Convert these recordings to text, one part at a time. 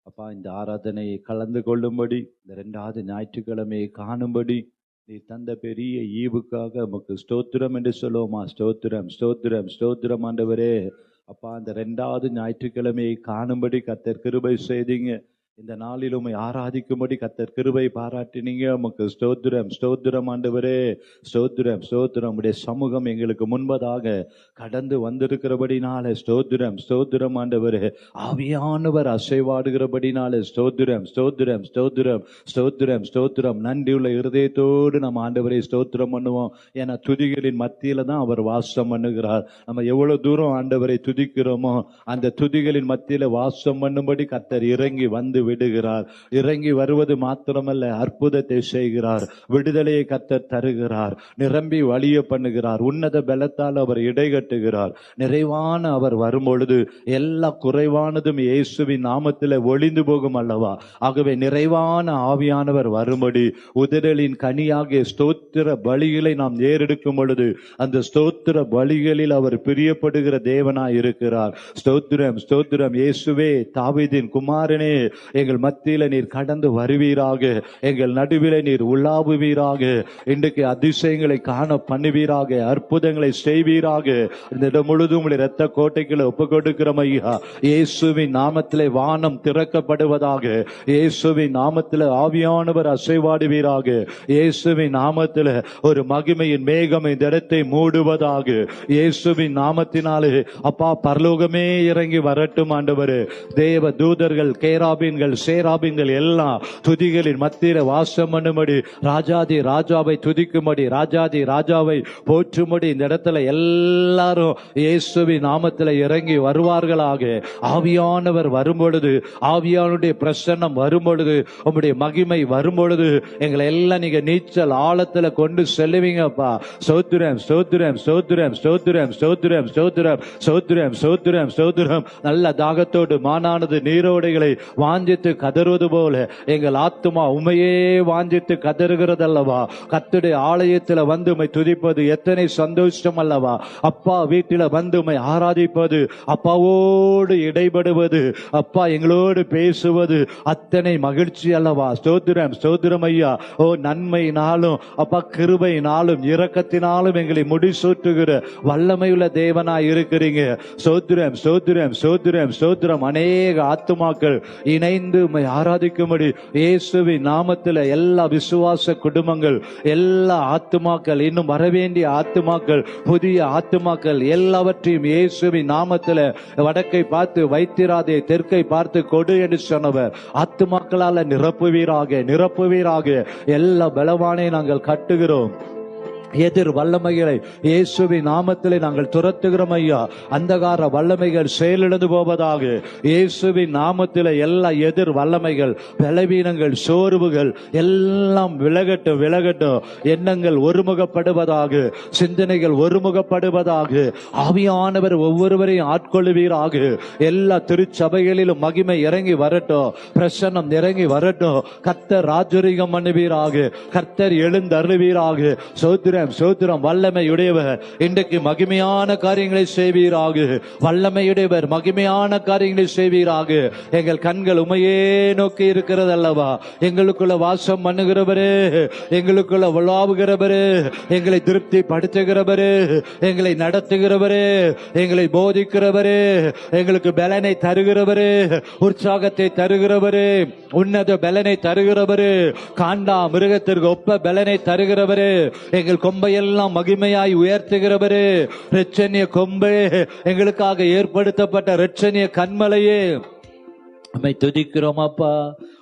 அப்பா, இந்த ஆராதனையை கலந்து கொள்ளும்படி, இந்த 2வது ஞாயிற்றுக்கிழமையை காணும்படி நீ தந்த பெரிய ஈவுக்காக உமக்கு ஸ்தோத்திரம் என்று சொல்லுவோமா? ஸ்தோத்திரம், ஸ்தோத்திரம், ஸ்தோத்திரம் ஆண்டவரே. அப்பா, அந்த 2வது ஞாயிற்றுக்கிழமையை காணும்படி கர்த்தர் கிருபை செய்தீங்க. இந்த நாளில் உம்மை ஆராதிக்கும்படி கர்த்தர் கிருபை பாராட்டினீங்க. உமக்கு ஸ்தோத்திரம், ஸ்தோத்திரம் ஆண்டவரே. ஸ்தோத்திரம், ஸ்தோத்திரம். உம்முடைய சமூகம் எங்களுக்கு முன்பதாக கடந்து வந்திருக்கிறபடினால ஸ்தோத்திரம், ஸ்தோத்திரம் ஆண்டவரே. ஆவியானவர் அசைவாடுகிறபடினால ஸ்தோத்திரம், ஸ்தோத்திரம், ஸ்தோத்திரம், ஸ்தோத்திரம், ஸ்தோத்திரம். நன்றியுள்ள இருதயத்தோடு நம்ம ஆண்டவரை ஸ்தோத்திரம் பண்ணுவோம். ஏன்னா துதிகளின் மத்தியில தான் அவர் வாசம் பண்ணுகிறார். நம்ம எவ்வளவு தூரம் ஆண்டவரை துதிக்கிறோமோ அந்த துதிகளின் மத்தியில வாசம் பண்ணும்படி கர்த்தர் இறங்கி வந்து விடுகிறார். இறங்கி வருவது மாத்திரமல்ல, அற்புதத்தை செய்கிறார். விடுதலையை கர்த்தர் தருகிறார். நிரம்பி வழிய பண்ணுகிறார். உன்னத பலத்தால் அவர் இடைகட்டுகிறார். நிறைவான அவர் வரும்பொழுது எல்லா குறைவானதும் இயேசுவின் நாமத்தில் ஒளிந்து போகும் அல்லவா? ஆகவே நிறைவான ஆவியானவர் வரும்படி உதடலின் கனியாகிய ஸ்தோத்திர பலிகளை நாம் ஏறெடுக்கும் பொழுது அந்த ஸ்தோத்திர பலிகளில் அவர் பிரியப்படுகிற தேவனாய் இருக்கிறார். ஸ்தோத்திரம், ஸ்தோத்திரம். இயேசுவே, தாவீதின் குமாரனே, எங்கள் மத்தியில நீர் கடந்து வருவீராக. எங்கள் நடுவில நீர் உலாவுவீராக. இன்றைக்கு அதிசயங்களை காண பண்ணுவீராக. அற்புதங்களை செய்வீராக. இந்த இடம் முழுதும் இரத்த கோட்டைக்குள்ள ஒப்பு கொடுக்கிறோம் ஐயா. இயேசுவின் நாமத்திலே வானம் திறக்கப்படுவதாக. இயேசுவின் நாமத்தில் ஆவியானவர் அசைவாடுவீராக. இயேசுவின் நாமத்தில் ஒரு மகிமையின் மேகம் இந்த இடத்தை மூடுவதாக. இயேசுவின் நாமத்தினாலே அப்பா, பரலோகமே இறங்கி வரட்டும் ஆண்டவரே. தேவ தூதர்கள், கேராபீன்கள், சேராபீன்கள் எல்லாம் துதிகளின் மத்தியில வாசம் பண்ணும்படி, ராஜாதி ராஜாவை துதிக்கும்படி, ராஜாதி ராஜாவை போற்றும்படி இந்த இடத்துல எல்லாரும் இயேசுவின் நாமத்தில் இறங்கி வருவார்களாக. ஆவியானவர் வரும்பொழுது, ஆவியானுடைய பிரசன்னம் வரும்பொழுது, உம்முடைய மகிமை வரும்பொழுது எங்களை எல்லாம் நீங்க நீச்சல் ஆழத்துல கொண்டு செல்லுவீங்கப்பா. ஸ்தோத்திரம், ஸ்தோத்திரம், ஸ்தோத்திரம், ஸ்தோத்திரம், ஸ்தோத்திரம், ஸ்தோத்திரம், ஸ்தோத்திரம், ஸ்தோத்திரம், ஸ்தோத்திரம். நல்ல தாகத்தோடு மானானது நீரோடைகளை வாஞ்சித்து கதறுவது போல எங்கள் ஆத்துமா உமையே வாஞ்சித்து கதறுகிறதல்லவா? கர்த்தருடைய ஆலயத்தில் வந்து உம்மை துதிப்பது எத்தனை சந்தோஷம் அல்லவா? அப்பா வீட்டில வந்து உம்மை ஆராதிப்பது, அப்பாவோடு இடைபடுவது, அப்பா எங்களோடு பேசுவது அத்தனை மகிழ்ச்சி அல்லவா? ஸ்தோத்திரம், ஸ்தோத்திரம் ஐயா. ஓ, நன்மையினாலும் அப்பா கிருபையினாலும் இரக்கத்தினாலும் எங்களை முடிசூட்டுகிற வல்லமையுள்ள தேவனாய் இருக்கிறீங்க. ஸ்தோத்திரம், ஸ்தோத்திரம், ஸ்தோத்திரம், ஸ்தோத்திரம். அநேக ஆத்துமாக்கள் இணைந்து உம்மை ஆராதிக்கும்படி இயேசுவின் நாமத்தில் எல்லா விசுவாச குடும்பங்கள், எல்லா ஆத்துமாக்கள், இன்னும் வரவேண்டிய ஆத்துமாக்கள், புதிய ஆத்துமாக்கள் எல்லாவற்றையும் இயேசுவின் நாமத்தில் வடக்கை பார்த்து வைத்திராதே, தெற்கை பார்த்து கொடு என்று சொன்னவர் ஆத்துமாக்களால் நிரப்புவீராக, நிரப்புவீராக. எல்லா பலவானை நாங்கள் கட்டுகிறோம். எதிர் வல்லமைகளை இயேசுவின் நாமத்திலே நாங்கள் துரத்துகிறோம் ஐயா. அந்தகார வல்லமைகள் செயலிழந்து போவதாக. இயேசுவின் நாமத்திலே எல்லா எதிர் வல்லமைகள், பலவீனங்கள், சோர்வுகள் எல்லாம் விலகட்டும், விலகட்டும். எண்ணங்கள் ஒருமுகப்படுவதாக, சிந்தனைகள் ஒருமுகப்படுவதாக. ஆவியானவர் ஒவ்வொருவரையும் ஆட்கொள்ளுவீராக. எல்லா திருச்சபைகளிலும் மகிமை இறங்கி வரட்டும், பிரசன்னம் இறங்கி வரட்டும். கர்த்தர் ராஜரீகம் பண்ணுவீராக. கர்த்தர் எழுந்தருளுவீராக. சோத்திர சோத்திரம். வல்லமையுடையவர் இன்றைக்கு மகிமையான காரியங்களை செய்வீராக. வல்லமையுடையவர் மகிமையான காரியங்களை செய்வீராக. எங்கள் கண்கள் உமையே நோக்கி இருக்கிறது அல்லவா? எங்களுக்குள்ள வாசம் பண்ணுகிறவரே, எங்களுக்குள்ள உலாவுகிறவரே, எங்களை திருப்தி படுத்துகிறவரே, எங்களை நடத்துகிறவரே, எங்களை போதிக்கிறவரே, எங்களுக்கு பலனை தருகிறவரே, உற்சாகத்தை தருகிறவரே, உன்னத பலனை தருகிறவரே, காண்டா மிருகத்திற்கு ஒப்ப பலனை தருகிறவரே, எங்கள் கொம்பையெல்லாம் மகிமையாய் உயர்த்துகிறவரே, இரட்சணிய கொம்பே, எங்களுக்காக ஏற்படுத்தப்பட்ட இரட்சணிய கண்மலையே, உம்மை துதிக்கிறோம் அப்பா.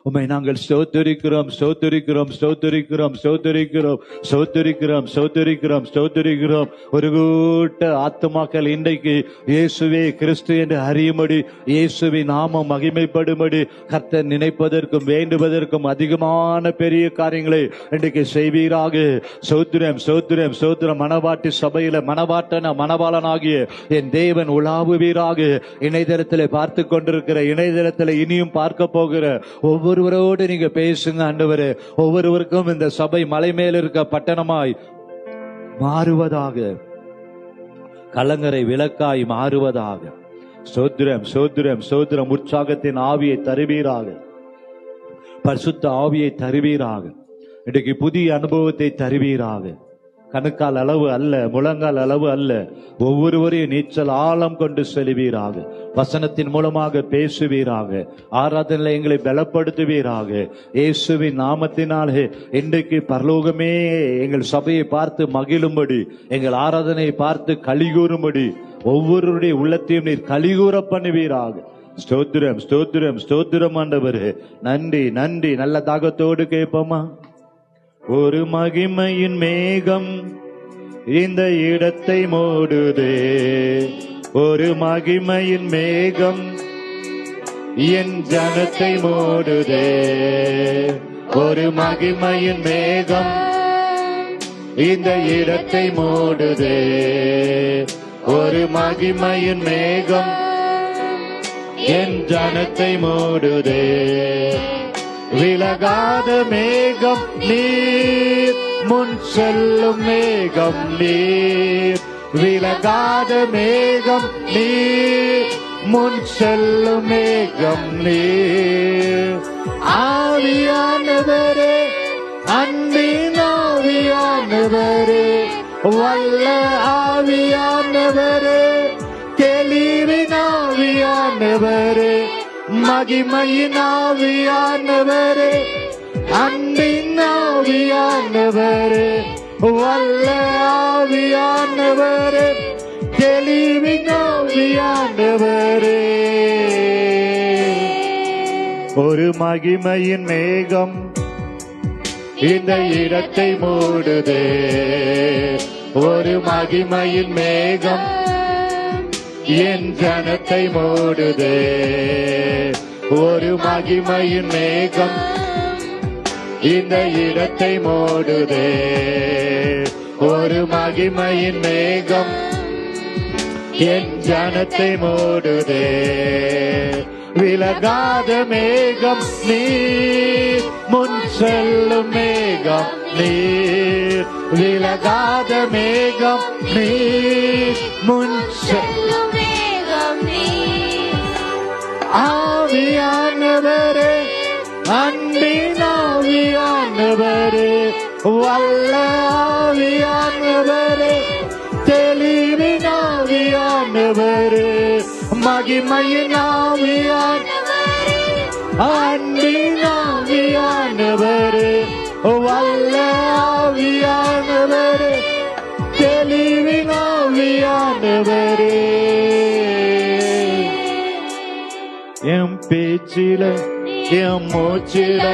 உம்மை நாங்கள் ஸ்தோத்திரிக்கிறோம், ஸ்தோத்திரிக்கிறோம், ஸ்தோத்திரிக்கிறோம், ஸ்தோத்திரிக்கிறோம், ஸ்தோத்திரிக்கிறோம், ஸ்தோத்திரிக்கிறோம், ஸ்தோத்திரிக்கிறோம். ஒரு கூட்ட ஆத்துமாக்கள் இன்றைக்கு இயேசுவே கிறிஸ்து என்று அறியும்படி, இயேசுவின் நாமம் மகிமைப்படும்படி கர்த்தர் நினைப்பதற்கும் வேண்டுவதற்கும் அதிகமான பெரிய காரியங்களை இன்றைக்கு செய்வீராக. ஸ்தோத்திரம், ஸ்தோத்திரம், ஸ்தோத்திரம். மணவாட்டி சபையில மணவாளனாகிய என் தேவன் உலாவுவீராக. இணையதளத்தில் பார்த்து கொண்டிருக்கிற, இணையதளத்தில் இனியும் பார்க்க போகிற ஒவ்வொருவரோடு நீங்க பேசுங்க ஆண்டவரே. ஒவ்வொருவருக்கும் இந்த சபை மலை மேல் இருக்க பட்டணமாய் மாறுவதாக, கலங்கரை விளக்காய் மாறுவதாக, ஸ்தோத்திரம், ஸ்தோத்திரம், ஸ்தோத்திரம். உற்சாகத்தின் ஆவியை தருவீராக, பரிசுத்த ஆவியை தருவீராக. இன்றைக்கு புதிய அனுபவத்தை தருவீராக. கணுக்கால் அளவு அல்ல, முழங்கால் அளவு அல்ல, ஒவ்வொருவரையும் நீச்சல் ஆழம் கொண்டு செல்வீராக. வசனத்தின் மூலமாக பேசுவீராக. ஆராதனை எங்களை பலப்படுத்துவீராக. இயேசுவின் நாமத்தினாலே இன்றைக்கு பரலோகமே எங்கள் சபையை பார்த்து மகிழும்படி, எங்கள் ஆராதனையை பார்த்து கலிகூறும்படி ஒவ்வொருடைய உள்ளத்தையும் நீர் கலிகூற பண்ணுவீராக. ஸ்தோத்திரம், ஸ்தோத்திரம், ஸ்தோத்திரம் ஆண்டவரே. நன்றி, நன்றி. நல்ல தாகத்தோடு கேட்போமா? ஒரு மகிமையின் மேகம் இந்த இடத்தை மூடுதே, ஒரு மகிமையின் மேகம் என் ஜனத்தை மூடுதே, ஒரு மகிமையின் மேகம் இந்த இடத்தை மூடுதே, ஒரு மகிமையின் மேகம் என் ஜனத்தை மூடுதே. விலகாத மேகம் நீர், முன் செல்லும் மேகம் நீர், விலகாத மேகம் நீர், முன் செல்லும் மேகம் நீர். ஆவியானவரே, அன்பின் ஆவியானவரே, வல்ல ஆவியானவரே, தெளிவின் ஆவியானவரே, மகிமையின் ஆவியானவரே, அன்பின் ஆவியானவரே, வல்ல ஆவியானவரே, தெளிவின் ஆவியானவரே. ஒரு மகிமையின் மேகம் இந்த இடத்தை மூடுதே, ஒரு மகிமையின் மேகம் என் ஜனத்தை மூடுதே, ஒரு மகிமையின் மேகம் இந்த இடத்தை மூடுதே, ஒரு மகிமையின் மேகம் என் ஜனத்தை மூடுதே. விலகாத மேகம் நீர், முன் செல்லும் மேகம் நீர், விலகாத மேகம் நீர், முன் செல்லும் மேகம் நீர். ஆவியானவரே, அன்பின் ஆவியானவரே, வல்ல ஆவியானவரே, தெளிவின் ஆவியானவரே, மகிமையின் ஆவியானவரே, அன்பின் ஆவியானவரே, வல்ல ஆவியானவரே, தெளிவின் ஆவியானவரே. என் பேச்சில, என் மூச்சில,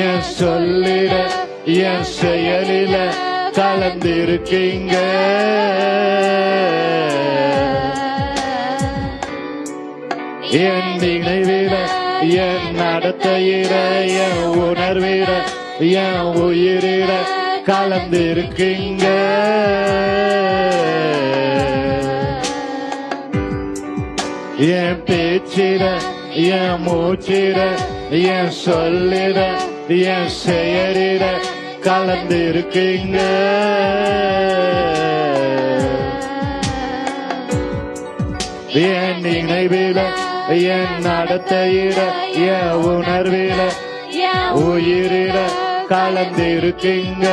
என் சொல்லில, என் செயலில கலந்திருக்கீங்க. என் நினைவில, என் நடத்தையில, என் உணர்வில, என் உயிரில கலந்திருக்கீங்க. என் பேச்சில, என் மூச்சில, என் சொல்லில, என் செயலில கலந்திருக்கீங்க. என் நினைவில, என் நடத்தையில, என் உணர்வில, உயிரில கலந்திருக்கீங்க.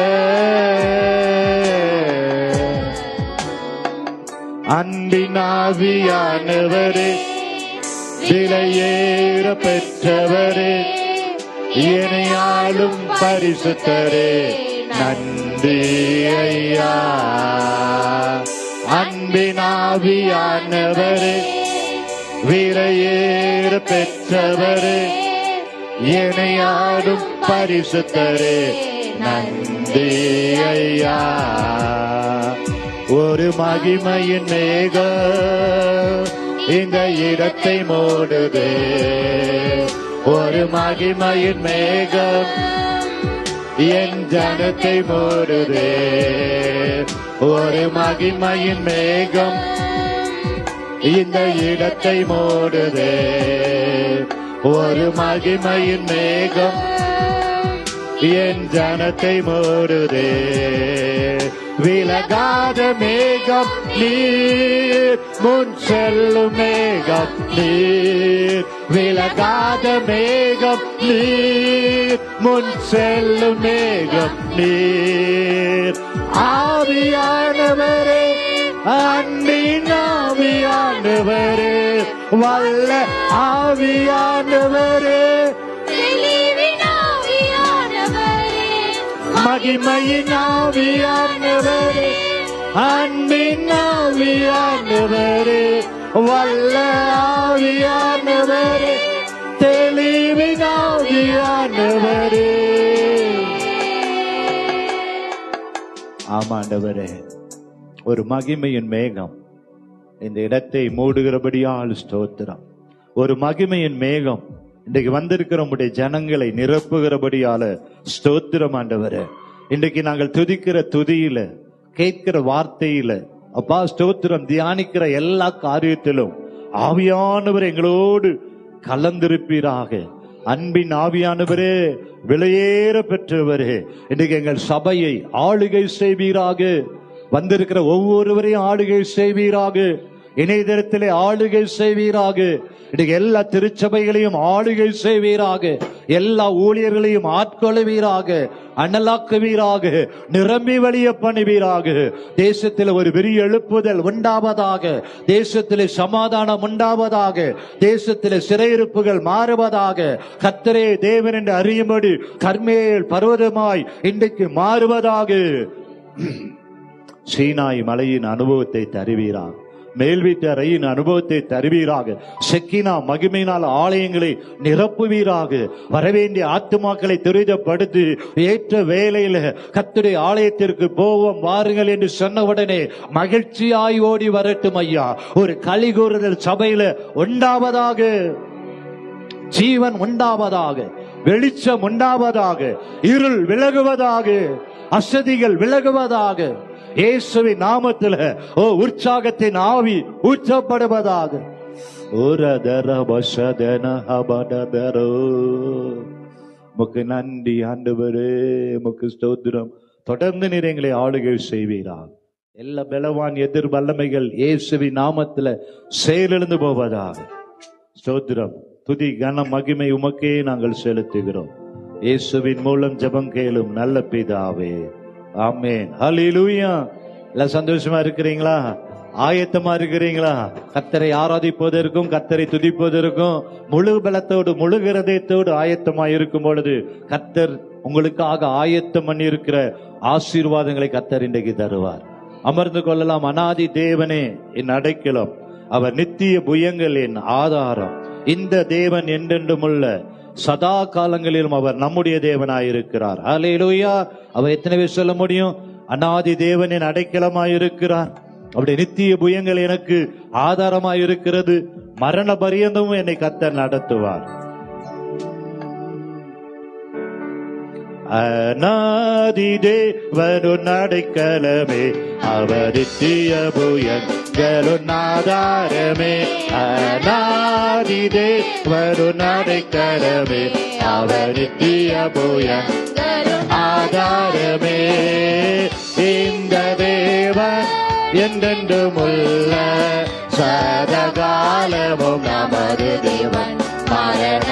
அன்பின் ஆவியானவரே, விலையேற பெற்றவரே, இணையாளும் பரிசுத்தரே, நன்றி ஐயா. அன்பின் ஆவியானவரே, விலையேற பெற்றவரே, இணையாளும் பரிசுத்தரே, நன்றி ஐயா. ஒரு மகிமையின் மேகம் இந்த இடத்தை மூடுதே, ஒரு மகிமையின் மேகம் என் ஜனத்தை மூடுதே, ஒரு மகிமையின் மேகம் இந்த இடத்தை மூடுதே, ஒரு மகிமையின் மேகம் என் ஜனத்தை மூடுதே, விலகாத மேகம் நீர், முன் செல்லும் மேகம் நீர், விலகாத மேகம் நீர், முன் செல்லும் மேகம் நீர். ஆவியானவரே, அன்பின் ஆவியானவரே, வல்ல ஆவியானவரே, மகிமையின் ஆவியானவரே, அன்பின் ஆவியானவரே, வல்ல ஆவியானவரே, தெளிவின் ஆவியானவரே. ஆமாண்டவரே, ஒரு மகிமையின் மேகம் இந்த இடத்தை மூடுகிறபடியால் ஸ்தோத்திரம். ஒரு மகிமையின் மேகம் இன்றைக்கு வந்திருக்கிற உம்முடைய ஜனங்களை நிரப்புகிறபடியால ஸ்தோத்திரம் ஆண்டவரே. இன்றைக்கு நாங்கள் துதிக்கிற துதியில, கேட்கிற வார்த்தையில, அப்பா ஸ்தோத்திரம், தியானிக்கிற எல்லா காரியத்திலும் ஆவியானவர் எங்களோடு கலந்திருப்பீராக. அன்பின் ஆவியானவரே, விலையேற பெற்றவரே, இன்றைக்கு எங்கள் சபையை ஆளுகை செய்வீராக. வந்திருக்கிற ஒவ்வொருவரையும் ஆளுகை செய்வீராக. இணையதளத்திலே ஆளுகை செய்வீராக. இன்றைக்கு எல்லா திருச்சபைகளையும் ஆளுகை செய்வீராக. எல்லா ஊழியர்களையும் ஆட்கொள்வீராக, அனலாக்குவீராக, நிரம்பி வழிய பண்ணுவீராக. தேசத்தில் ஒரு பெரிய எழுப்புதல் உண்டாவதாக. தேசத்திலே சமாதானம் உண்டாவதாக. தேசத்திலே சிறையிருப்புகள் மாறுவதாக. கர்த்தரே தேவன் என்று அறியும்படி கர்மேல் பர்வதமாய் இன்றைக்கு மாறுவதாக. சீனாய் மலையின் அனுபவத்தை தருவீராக. மேல் வீட்டு அறையின் அனுபவத்தை தருவீராக. செக்கினா மகிமையினால் ஆலயங்களை நிரப்புவீராக. வரவேண்டிய ஆத்துமாக்களை துரிதப்படுத்தி ஏற்ற வேலையில கர்த்தருடைய ஆலயத்திற்கு போவோம் வாருங்கள் என்று சொன்னவுடனே மகிழ்ச்சியாய் ஓடி வரட்டும் ஐயா. ஒரு களிகூறுதல் சபையில உண்டாவதாக. ஜீவன் உண்டாவதாக, வெளிச்சம் உண்டாவதாக, இருள் விலகுவதாக, அசதிகள் விலகுவதாக. இயேசுவின் நாமத்தில் உற்சாகத்தின் ஆவி ஊற்றப்படுவதாக. முக்கு நன்றி ஆண்டவரே, முக்கு ஸ்தோத்திரம். தொடர்ந்து நீர் எங்களை ஆளுகை செய்வீராக. எல்லா பலவான் எதிர் வல்லமைகள் இயேசுவின் நாமத்தில் செயலிழந்து போவதாக. ஸ்தோத்திரம், துதி, கனம், மகிமை உமக்கே நாங்கள் செலுத்துகிறோம். இயேசுவின் மூலம் ஜெபம் கேளும் நல்ல பிதாவே, ஆமென். ஹல்லேலூயா. எல்லாம் சந்தோஷமா இருக்கிறீங்களா? ஆயத்தமா இருக்கிறீங்களா? கர்த்தரை ஆராதிப்பதற்கும் கர்த்தரை துதிப்பதற்கும் முழு பலத்தோடு முழு இருதயத்தோடு ஆயத்தமா இருக்கும் பொழுது கர்த்தர் உங்களுக்காக ஆயத்தம் பண்ணி இருக்கிற ஆசீர்வாதங்களை கர்த்தர் இன்றைக்கு தருவார். அமர்ந்து கொள்ளலாம். அநாதி தேவனே என் அடைக்கலம், அவர் நித்திய புயங்கள் என் ஆதாரம். இந்த தேவன் என்றென்றும் உள்ள சதா காலங்களிலும் அவர் நம்முடைய தேவனாயிருக்கிறார். ஹல்லேலூயா. அவர் எத்தனை பேர் சொல்ல முடியும்? அநாதி தேவனின் அடைக்கலமாயிருக்கிறார். அப்படி நித்திய புயங்கள் எனக்கு ஆதாரமாயிருக்கிறது. மரண பரியந்தமும் என்னை கர்த்தர் நடத்துவார். அநாதி தேவனுன் அடைக்கலமே, அவர் நித்திய புயங்களுன் ஆதாரமே. அநாதி தேவனுன் அடைக்கலமே, அவர் நித்திய புயங்களுன் ஆதாரமே. இந்த தேவன் என்றென்றும் உள்ள சதகாலமும் நமது தேவன், மரண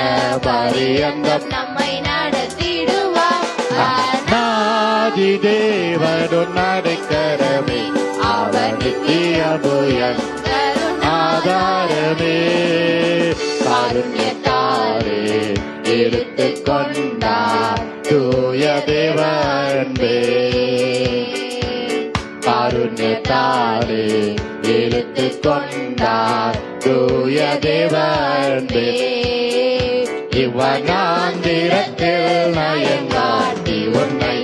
பரியந்தம் நம்மை நடத்திடுவார். அநாதி தேவனுன் அடைக்கலமே, அவர் நித்திய புயங்களுன் ஆதாரமே. காருண்யத்தாலே இழுத்துக் கொண்டார் தூய தேவன்பே. காருண்யத்தாலே இழுத்துக் கொண்டார் தூய தேவன்பே. இவ்வனாந்திரத்தில் நயங்காட்டி உன்னை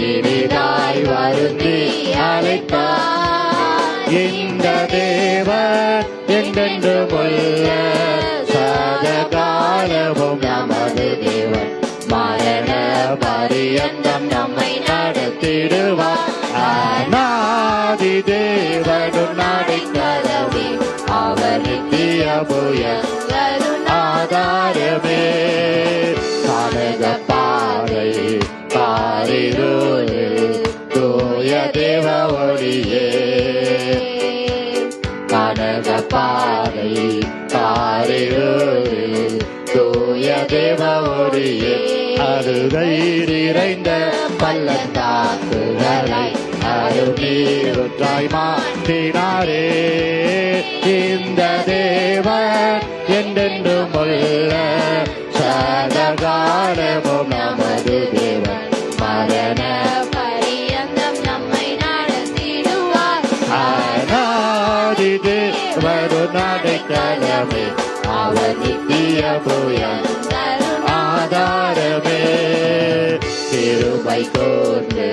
இனிதாய் வருந்தி அழைத்தார். இந்த தேவன் என்றென்றும் உள்ள சதகாலமும் நமது தேவன், மரண பரியந்தம் நம்மை நடத்திடுவார். அநாதி தேவனுன் அடைக்கலமே, அவர் நித்திய புயங்களுன் ஆதாரமே. கானக பாறை காரிருளில் தூய தேவ தூய தேவ ஒளியே அருகை நிறைந்த பள்ளத்தாக்குகளை அருநீருற்றாய் மாற்றினாரே. இந்த தேவன் என்றென்றும் உள்ள சதகாலமும் நமது தேவன். மரண பரியந்தம் நம்மை நடத்திடுவார். அநாதி தேவரு நடைக்கலமே அவர் நித்திய புயல் ஆதாரமே. கிருபை கூர்ந்து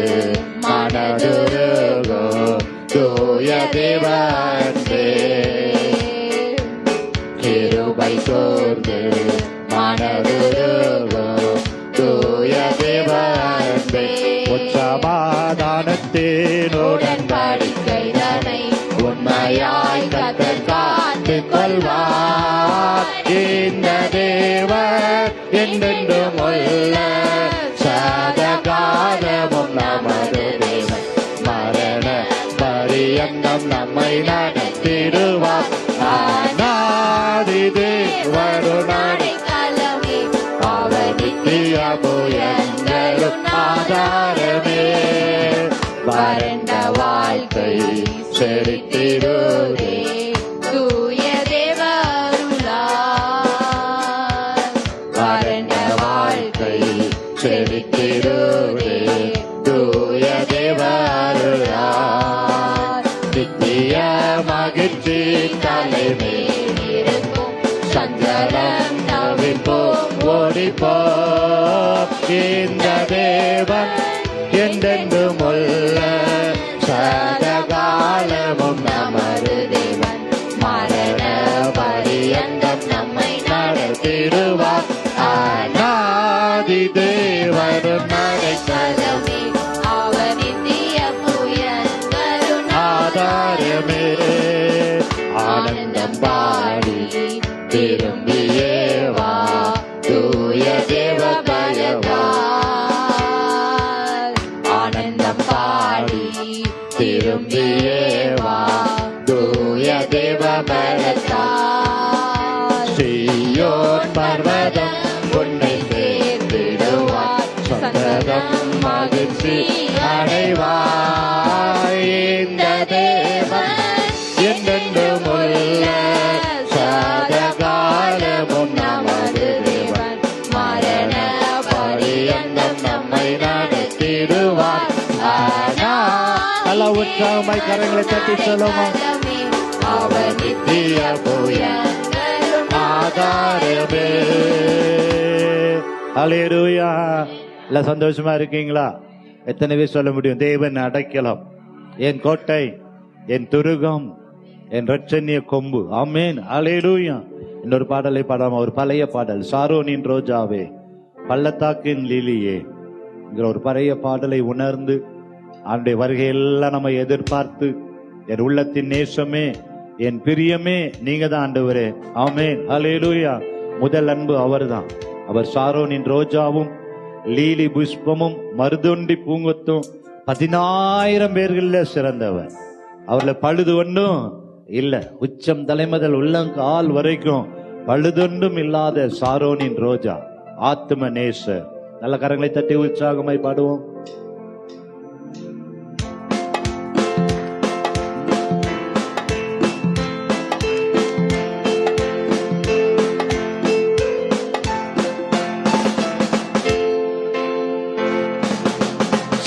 மனதுருகோ தூய தேவன்பே. கிருபை கூர்ந்து மனதுருகோ தூய தேவன்பே. உச்சமாதானத்தின் உடன்படிக்கைதனை உண்மையாய் கர்த்தர் காத்துக் கொள்வார். இந்த தேவன் என்றென்றும் உள்ள சதகாலமும் நமது தேவன். மரண பரியந்தம் நம்மை நடத்திடுவார். அநாதி தேவரு நடைக்கலமே அவர் நித்திய புயலும் ஆதாரமே. வறண்ட வாழ்க்கை செழித்திடுதே தூய தேவ அருளால். வறண்ட வாழ்க்கை செழித்திடுதே தூய தேவ அருளால். நித்திய மகிழ்ச்சி தலைமேல் இருக்கும் சஞ்சலம் தவிர்ப்போம் ஓடிப்போம். இந்த தேவன் என்றென்றும் உள்ள சதகாலமும் நமது தேவன். மரண பரியந்தம் நம்மை நடத்திடுவார். அநாதி தேவரு நடைக்கலமே அவர் நித்திய புயல் ஆதாரமே. ஆனந்தம் பாடி திரும்பியே வா தூய தேவ பயவா. ஆனந்தம் பாடி திரும்பியே வா தூய தேவ பலத்தால். சீயோன் பர்வதம் உன்னை சேர்த்திடுவார். சந்ததம் மகிழ்ச்சி அடைவாய். இந்த தேவன் என்றென்றும் உள்ள சதகாலமும் நமது தேவன். மரண பரியந்தம் நம்மை நடத்திடுவார். நல்ல உற்சாகமாய் கரங்களை தட்டி சொல்லுமா. அவர் நித்திய புயல் ஆதாரமே. அல்லேலூயா. இல்ல சந்தோஷமா இருக்கீங்களா? எத்தனை பேர் சொல்ல முடியும்? தேவன் அடைக்கலம், என் கோட்டை, என் துருகம், என் இரட்சணிய கொம்பு. ஆமென். அல்லேலூயா. இன்னொரு பாடலை பாடாம ஒரு பழைய பாடல், சாரோனின் ரோஜாவே பள்ளத்தாக்கின் லீலியே என்கிற ஒரு பழைய பாடலை உணர்ந்து அவனுடைய வருகையெல்லாம் நம்ம எதிர்பார்த்து, என் உள்ளத்தின் நேசமே, என் பிரியமே நீங்க தான் ஆண்டவரே. ஆமென். அல்லேலூயா. முதல் அன்பு அவர்தான். அவர் சாரோனின் ரோஜாவும் லீலி புஷ்பமும் மருதொண்டி பூங்கொத்தும் 10,000 பேர்கள்ல சிறந்தவர். அவர்ல பழுது ஒன்றும் இல்ல. உச்சம் தலைமுதல் உள்ளங்கால் வரைக்கும் பழுதொன்றும் இல்லாத சாரோனின் ரோஜா, ஆத்ம நேச. நல்ல கரங்களை தட்டி உற்சாகமாய் பாடுவோம்.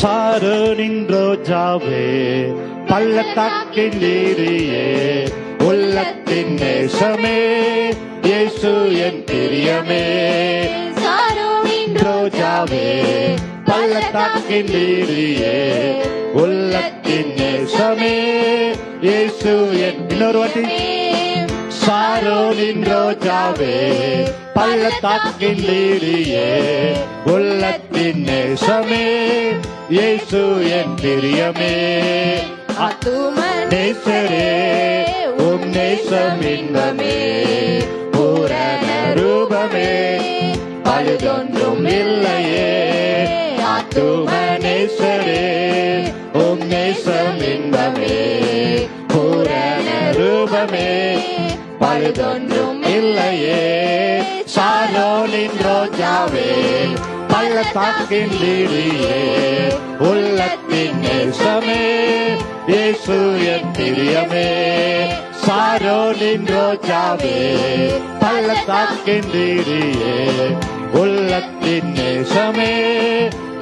சாரோனின் ரோஜாவே பள்ளத்தாக்கின் லீலியே உள்ளத்தின் நேசமே இயேசு என் பிரியமே. சாரோனின் ரோஜாவே பள்ளத்தாக்கின் லீலியே உள்ளத்தின் நேசமே இயேசு என். இன்னொரு வாட்டி. சாரோனின் ரோஜாவே பள்ளத்தாக்கின் லீலியே உள்ளத்தின் நேசமே இயேசு என் பிரியமே. ஆத்தும நேசரே உம் நேசம் இன்பமே பூரண ரூபமே பழுதொன்றும் இல்லையே. ஆத்தும நேசரே உம் நேசம் இன்பமே பூரண ரூபமே பழுதொன்றும் இல்லையே. சாரோனின் ரோஜாவே, பள்ளத்தாக்கின் லீலியே, உள்ளத்தின் நேசமே, இயேசு என் பிரியமே. சாரோனின் ரோஜாவே, பள்ளத்தாக்கின் லீலியே, உள்ளத்தின் நேசமே,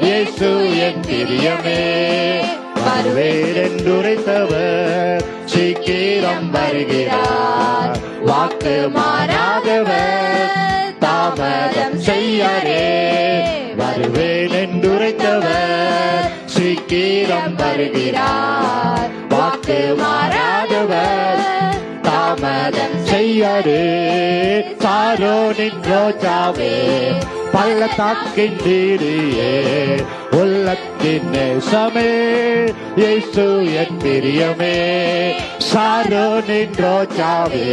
இயேசு என் பிரியமே. வருவேன் என்றுரைத்தவர் சீக்கிரம் வருகிறார், வாக்கு மாறாதவர் தாமதம் செய்யாரே. வருவேன் என்றுரைத்தவர் சீக்கிரம் வருகிறார், வாக்கு மாறாதவர் தாமதம் செய்யாரே. சாரோனின் ரோஜாவே, பள்ளத்தாக்கின் லீலியே, உள்ளத்தின் நேசமே, இயேசு என் பிரியமே. சாரோனின் ரோஜாவே,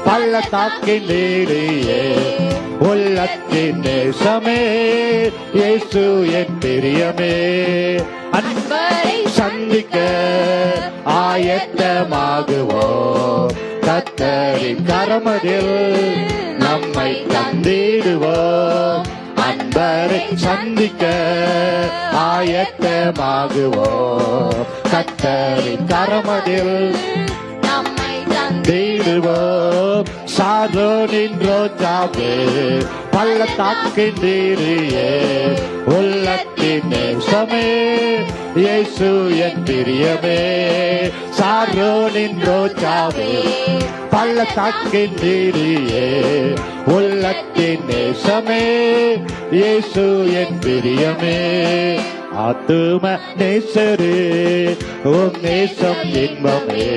பள்ளத்தாக்கின் லீலியே, உள்ளத்தின் நேசமே, இயேசு என் பிரியமே. அன்பரை சந்திக்க ஆயத்தமாகுவோம், கர்த்தரின் கரமதில் நம்மை தந்திடுவோம். அன்பரை சந்திக்க ஆயத்தமாகுவோம், கர்த்தரின் கரமதில் நம்மை தந்திடுவோம். சாரோனின் ரோஜாவே, பள்ளத்தாக்கின் லீலியே, உள்ளத்தின் நேசமே, இயேசு என் பிரியமே. சாரோனின் ரோஜாவே, பள்ளத்தாக்கின் லீலியே, உள்ளத்தின் நேசமே, இயேசு என் பிரியமே. ஆத்தும நேசரே, உம் நேசம் இன்பமே,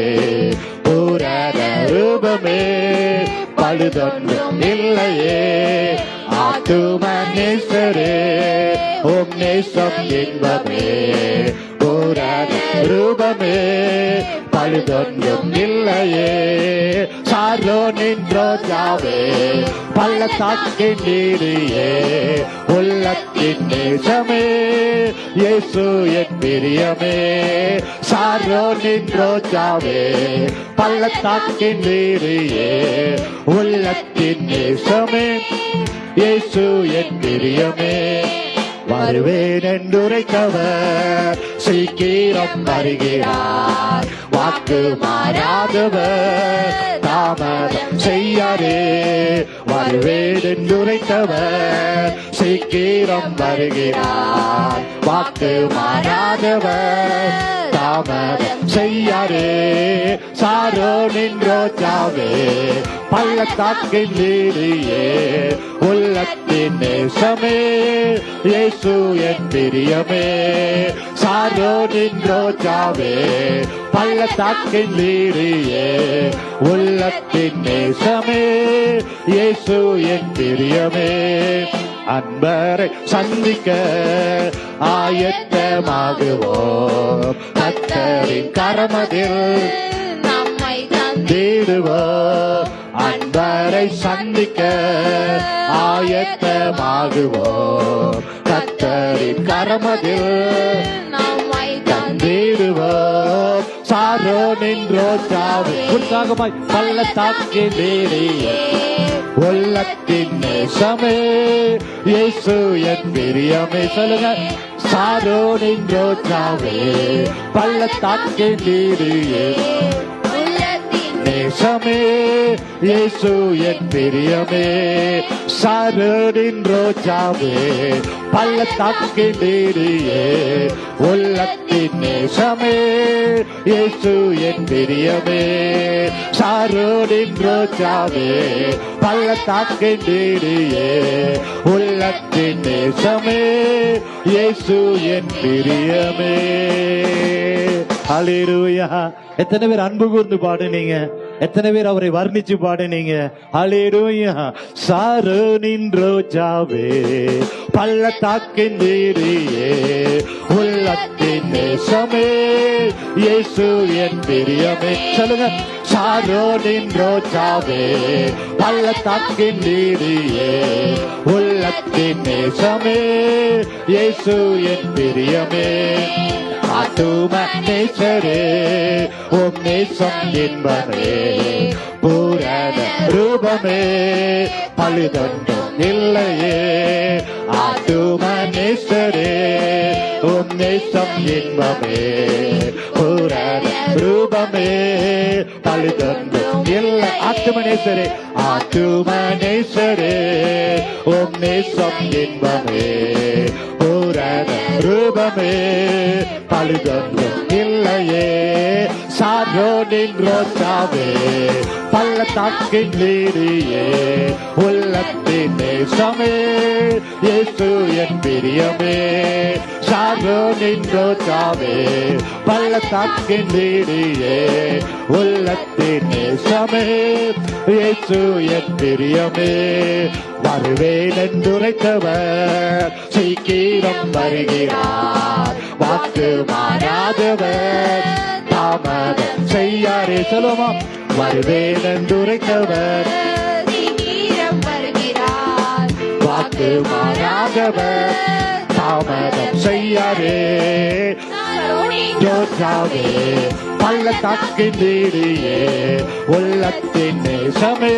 பூரண ரூபமே, பழுதொன்றும் இல்லையே. ஆத்தும நேசரே, உம் நேசம் இன்பமே, பூரண ரூபமே, பழுதொன்றும் இல்லையே. சாரோனின் ரோஜாவே, பள்ளத்தாக்கின் லீலியே, உள்ளத்தின் நேசமே, இயேசு என் பிரியமே. சாரோனின் ரோஜாவே, பள்ளத்தாக்கின் லீலியே, உள்ளத்தின் நேசமே, இயேசு என் பிரியமே. வருவேன் என்றுரைத்தவர் சீக்கிரம் வருகிறார், வாக்கு மாறாதவர் தாமதம் செய்யாரே. வருவேன் என்றுரைத்தவர் சீக்கிரம் வருகிறார், வாக்கு மாறாதவர் தாமதம் செய்யாரே. சாரோனின் ரோஜாவே, பள்ளத்தாக்கின் லீலியே, உள்ளத்தின் நேசமே, இயேசு என் பிரியமே. சாரோனின் ரோஜாவே, பள்ளத்தாக்கின் லீலியே, உள்ளத்தின் நேசமே, இயேசு என் பிரியமே. அன்பரை சந்திக்க ஆயத்தமாகுவோம், கர்த்தரின் கரமதில் நம்மை தந்திடுவோம். அன்பரை சந்திக்க ஆயத்தமாகுவோம், கர்த்தரின் கரமதில் நம்மை தந்திடுவோம். சாரோனின் ரோஜாவே, உற்சாகமாய் பள்ளத்தாக்கின் லீலியே, உள்ளத்தின் நேசமே, இயேசு என் பிரியமே. சொல்லுங்க. சாரோனின் ரோஜாவே, பள்ளத்தாக்கின் லீலியே, நேசமே, இயேசு என் பிரியமே. சாரோனின் ரோஜாவே, பள்ளத்தாக்கின் லீலியே, உள்ளத்தின் நேசமே, இயேசு என் பிரியமே. சாரோனின் ரோஜாவே, பள்ளத்தாக்கின் லீலியே, உள்ளத்தின் நேசமே, இயேசு என் பிரியமே. ஹல்லேலூயா. எத்தனை பேர் அன்பு கூர்ந்து பாடுனீங்க? எத்தனை பேர் அவரை வர்ணிச்சு பாடுனீங்க? ஹல்லேலூயா. சாரோனின் ரோஜாவே, பள்ளத்தாக்கின் லீலியே, உள்ளத்தின் நேசமே, இயேசு என் பிரியமே. சொல்லுங்க. சாரோனின் ரோஜாவே, பள்ளத்தாக்கின் லீலியே, உள்ளத்தின் நேசமே, இயேசு என் பிரியமே. ஆத்தும நேசரே, உம் நேசம் இன்பமே பூரண ரூபமே பழுதொன்றும் இல்லையே ஆத்துமனேஸ்வரே உம் நேசம் இன்பமே பூரண ரூபமே பழுதொன்றும் இல்லை ஆத்துமனேஸ்வரே ஆத்துமனேஸ்வரே உம் நேசம் இன்பமே பூரண ரூபமே பழுதொன்றும் இல்லையே சாரோனின் ரோஜாவே பள்ளத்தாக்கின் லீலியே உள்ளத்தின் நேசமே இயேசு என் பிரியமே சாரோனின் ரோஜாவே பள்ளத்தாக்கின் லீலியே உள்ளத்தின் நேசமே இயேசு என் பிரியமே வருவேன் என்றுரைத்தவர் சீக்கிரம் வருகிறார் வாக்கு மாறாதவர் தாமதம் செய்யாரே சொல்லுமா வருவேன் என்றுரைத்தவர் சீக்கிரம் வருகிறார் வாக்கு மாறாதவர் தாமதம் செய்யாரே ஜோஜாவே பள்ளத்தாக்கின் லீலியே உள்ளத்தின் நேசமே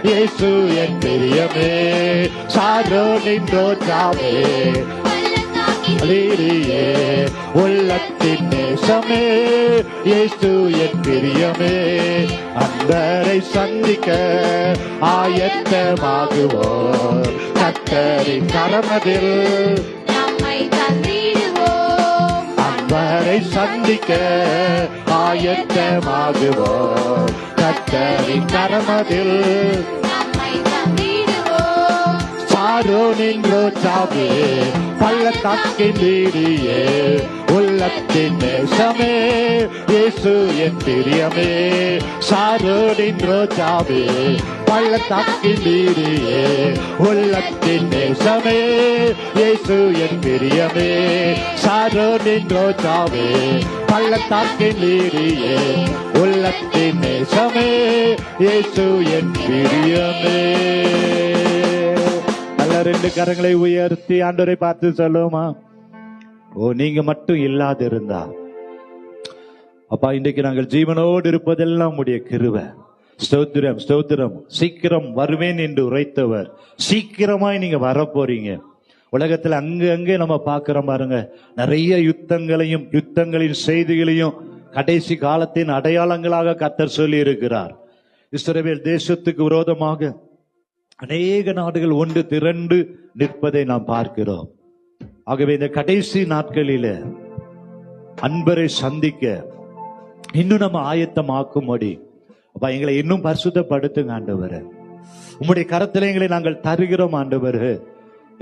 இயேசு என் பிரியமே சாரோனின் ரோஜாவே லீலியே உள்ளத்தின் நேசமே இயேசு என் பிரியமே அன்பரை சந்திக்க ஆயத்தமாகுவோம் கர்த்தரின் கரமதில் நம்மை தந்திடுவோம் அன்பரை சந்திக்க ஆயத்தமாகுவோம் கர்த்தரின் கரமதில் நம்மை தந்திடுவோம் சாரோனின் ரோஜாவே பள்ளத்தாக்கின் லீலியே உள்ளத்தின் நேசமே இயேசு என் பிரியமே சாரோனின் ரோஜாவே பள்ளத்தாக்கின் லீலியே உள்ளத்தின் நேசமே இயேசு என் பிரியமே சாரோனின் ரோஜாவே பள்ளத்தாக்கின் லீலியே உள்ளத்தின் நேசமே இயேசு என் பிரியமே. நல்ல ரெண்டு கரங்களை உயர்த்தி ஆண்டவரை பார்த்து சொல்லுமா ஓ நீங்க மட்டும் இல்லாது இருந்தா அப்பா இன்றைக்கு நாங்கள் ஜீவனோடு இருப்பதெல்லாம் உடைய கிருபை. ஸ்தோத்திரம் ஸ்தோத்திரம். சீக்கிரம் வருவேன் என்று உரைத்தவர் சீக்கிரமாய் நீங்க வரப்போறீங்க. உலகத்துல அங்கே நம்ம பாக்குறோம் பாருங்க, நிறைய யுத்தங்களின் செய்திகளையும் கடைசி காலத்தின் அடையாளங்களாக கர்த்தர் சொல்லி இருக்கிறார். இஸ்ரவேல் தேசத்துக்கு விரோதமாக அநேக நாடுகள் ஒன்று திரண்டு நிற்பதை நாம் பார்க்கிறோம். ஆகவே இந்த கடைசி நாட்களில அன்பரை சந்திக்க இன்னும் நம்ம ஆயத்தமாக்கும்படி அப்ப எங்களை இன்னும் பரிசுத்தப்படுத்துங்க ஆண்டவரே. உம்முடைய கரத்திலே எங்களை நாங்கள் தருகிறோம் ஆண்டவரே.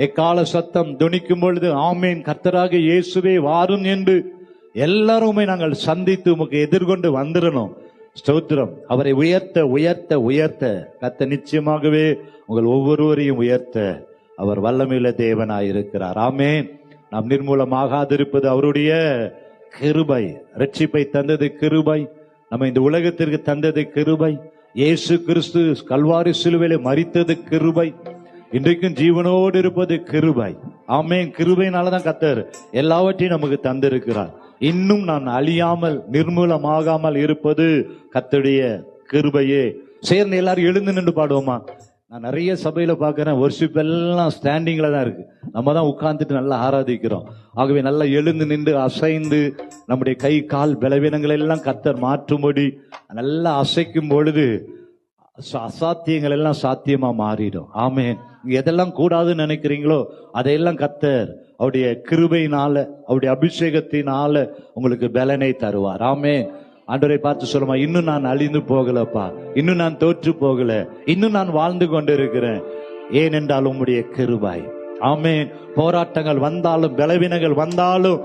எக்கால சத்தம் துணிக்கும் பொழுது ஆமேன் கர்த்தராக இயேசுவே வாரும் என்று எல்லாருமே நாங்கள் சந்தித்து உமக்கு எதிர்கொண்டு வந்துடணும். ஸ்தோத்திரம். அவரை உயர்த்த உயர்த்த உயர்த்த கர்த்தர் நிச்சயமாகவே உங்கள் ஒவ்வொருவரையும் உயர்த்த அவர் வல்லமையுள்ள தேவனாயிருக்கிறார். ஆமேன். நாம் நிர்மூலமாகாதிருப்பது அவருடைய கிருபை. ரட்சிப்பை தந்தது கிருபை. நம்ம இந்த உலகத்திற்கு தந்தது கிருபை. இயேசு கிறிஸ்து கல்வாரி சிலுவையிலே மரித்தது கிருபை. இன்றைக்கும் ஜீவனோடு இருப்பது கிருபை. ஆமேன். கிருபையினாலதான் கர்த்தர் எல்லாவற்றையும் நமக்கு தந்திருக்கிறார். இன்னும் நான் அழியாமல் நிர்மூலமாகாமல் இருப்பது கர்த்தருடைய கிருபையே. சேர்ந்து எல்லாரும் எழுந்து நின்று பாடுவோமா? நான் நிறைய சபையில பாக்குறேன், வொர்ஷிப் எல்லாம் ஸ்டாண்டிங்ல தான் இருக்கு. நம்ம தான் உட்கார்ந்துட்டு நல்லா ஆராதிக்கிறோம். ஆகவே நல்லா எழுந்து நின்று அசைந்து நம்முடைய கை கால் பலவீனங்கள் எல்லாம் கர்த்தர் மாற்றும்படி நல்லா அசைக்கும் பொழுது அசாத்தியங்கள் எல்லாம் சாத்தியமா மாறிடும். ஆமேன். எதெல்லாம் கூடாதுன்னு நினைக்கிறீங்களோ அதையெல்லாம் கர்த்தர் அவருடைய கிருபையினால அவருடைய அபிஷேகத்தினால உங்களுக்கு பலனை தருவார். ஆமேன். ஆண்டவரை பார்த்து சொல்லுமா, இன்னும் நான் அழிந்து போகலப்பா, இன்னும் நான் தோற்று போகல, இன்னும் நான் வாழ்ந்து கொண்டிருக்கிறேன். ஏனென்றால் உம்முடைய கிருபை. ஆமேன். போராட்டங்கள் வந்தாலும் பலவீனங்கள் வந்தாலும்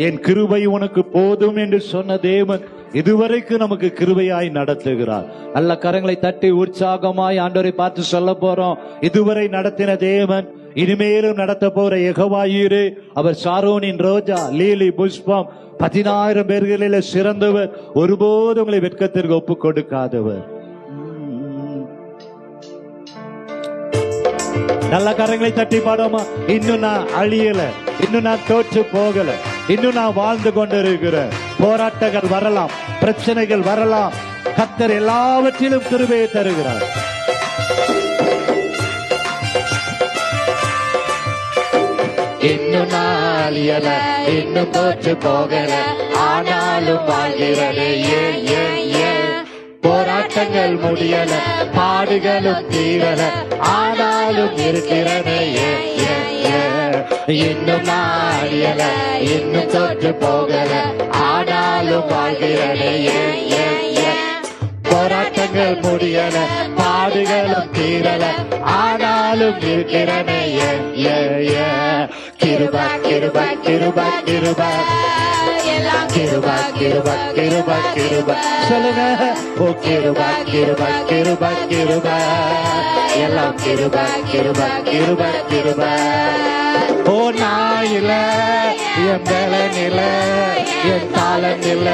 என் கிருபை உனக்கு போதும் என்று சொன்ன தேவன் இதுவரைக்கும் நமக்கு கிருபையாய் நடத்துகிறார். நல்ல கரங்களை தட்டி உற்சாகமாய் ஆண்டவரை பார்த்து சொல்ல போறோம். இதுவரை நடத்தின தேவன் இனிமேலும் நடத்த போற யெகோவாயீரே. அவர் சாரோனின் ரோஜா லீலி புஷ்பம் 10,000 பேர்களில் சிறந்தவர். ஒருபோதும் உங்களை வெட்கத்திற்கு ஒப்பு கொடுக்காதவர். நல்ல கரங்களை தட்டி பாடோமா? இன்னும் நான் அழியல, இன்னும் நான் தோற்று போகல, இன்னும் நான் வாழ்ந்து கொண்டிருக்கிறேன். போராட்டங்கள் வரலாம், பிரச்சனைகள் வரலாம், கர்த்தர் எல்லாவற்றிலும் கிருபையை தருகிறார். இன்னும் நாளியல, இன்னும் தோற்று போகல, ஆனாலும் வாழ்கிறதே. போராட்டங்கள் முடியல, பாடுகளும் தீரல, ஆனாலும் இருக்கிறதே. இன்னும் நாளியல, இன்னும் தோற்று போகல, ஆனாலும் வாழ்கிறதே. போராட்டங்கள் முடியல, பாடுகளும் தீரல, ஆனாலும் இருக்கிறனே. கிருபா கிருபா கிருபா கிருபா கிருபா கிருபா கிருபா கிருபா சொல்லுங்க. ஓ கிருபா கிருபா கிருபா கிருபா எல்லாம் கிருபா கிருபா கிருபா கிருபா. ஓ நான் இல்ல, என் பலன் இல்ல, என் தாளம் இல்ல,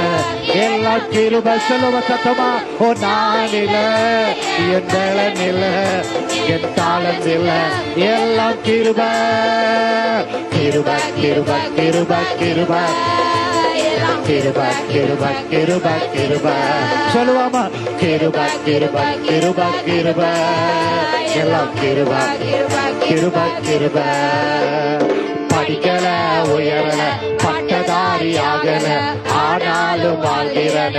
எல்லாம் கிருபா. சொல்லுவ சத்தமா. ஓ நான் இல்ல, என் பலன் இல்ல, என் தாளம் இல்ல, எல்லாம் கிருபா. கிருபா கிருபா கிருபா கிருபா கிருபா கிருபா கிருபா கிருபா சொல்லுவாமா. கிருபா கிருபா கிருபா கிருபா எல்லாம் கிருபா கிருபா கிருபா. படிக்கல, உயரல, பட்டதாரி ஆகல, ஆனாலும் வாழ்கிறன.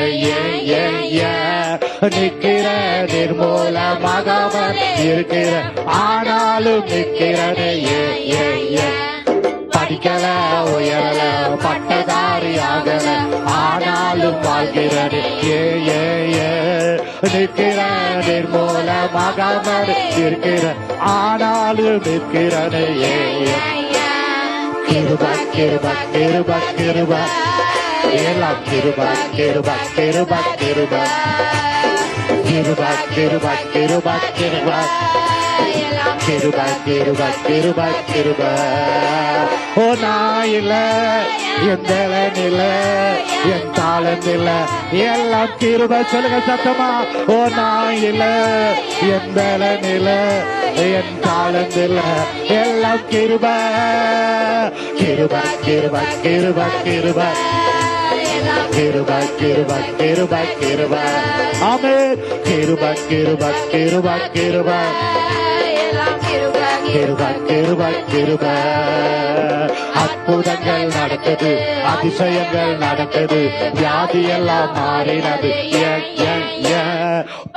நிற்கிற நிர்மூலமாக இருக்கிற, ஆனாலும் நிற்கிறன. படிக்கல, உயரல, பட்டதாரி ஆகல, ஆனாலும் வாழ்கிறது. நிற்கிற நிர்மூலமாக இருக்கிற, ஆனாலும் நிற்கிறது. கிருபா கிருபா கிருபா கிருபா எல்லாம் கிருபா கிருபா கிருபா கிருபா கிருபா கிருபா கிருபா கிருபா கிருபா கிருபா கிருபா கிருபா. ஓ நான் இல்ல, என் பலன் இல்ல, என் தாளம் இல்ல, எல்லாம் கிருபா. சொல்லுங்க சத்தமா. ஓ நான் இல்ல, என் பலன் இல்ல, என் தாளம் இல்ல, எல்லாம் கிருபா. கிருபா கிருபா கிருபா கிருபா கிருபா கிருபா கிருபா கிருபா. ஆமென். கிருபா கிருபா கிருபா கிருபா கிருபா கிருபா கிருபா. அற்புதங்கள் நடக்குது, அதிசயங்கள் நடக்குது, வியாதி எல்லாம் மாறினது.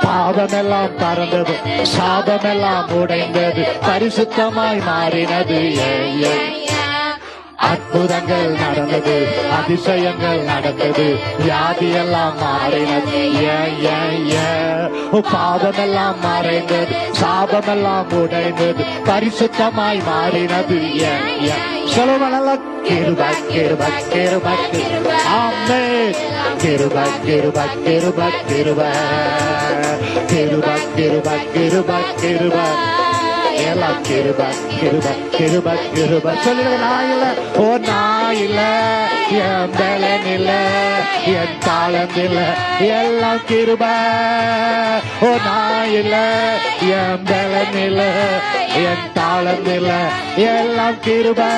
பாவமெல்லாம் பறந்தது, சாபமெல்லாம் உடைந்தது, பரிசுத்தமாய் மாறினது. அற்புதங்கள் நடந்தது, அதிசயங்கள் நடந்தது, வியாதி எல்லாம் மாறினது. பாவமெல்லாம் மறைந்தது, சாபமெல்லாம் உடைந்தது, பரிசுத்தமாய் மாறினது. சொல்லுவனெல்லாம் கிருபா கிருபா கிருபா கிருபா. ஆமென். கிருபா கிருபா கிருபா கிருபா கிருபா கிருபா கிருபா கிருபா எல்லாம் கிருபா கிருபா கிருபா கிருபா. சொல்லுங்க. நான் இல்ல, ஓ நான் இல்ல, என் பலன் இல்ல, என் தாளம் இல்ல, எல்லாம் கிருபா. ஓ நான் இல்ல, என் பலன் இல்ல, என் தாளம் இல்ல, எல்லாம் கிருபா.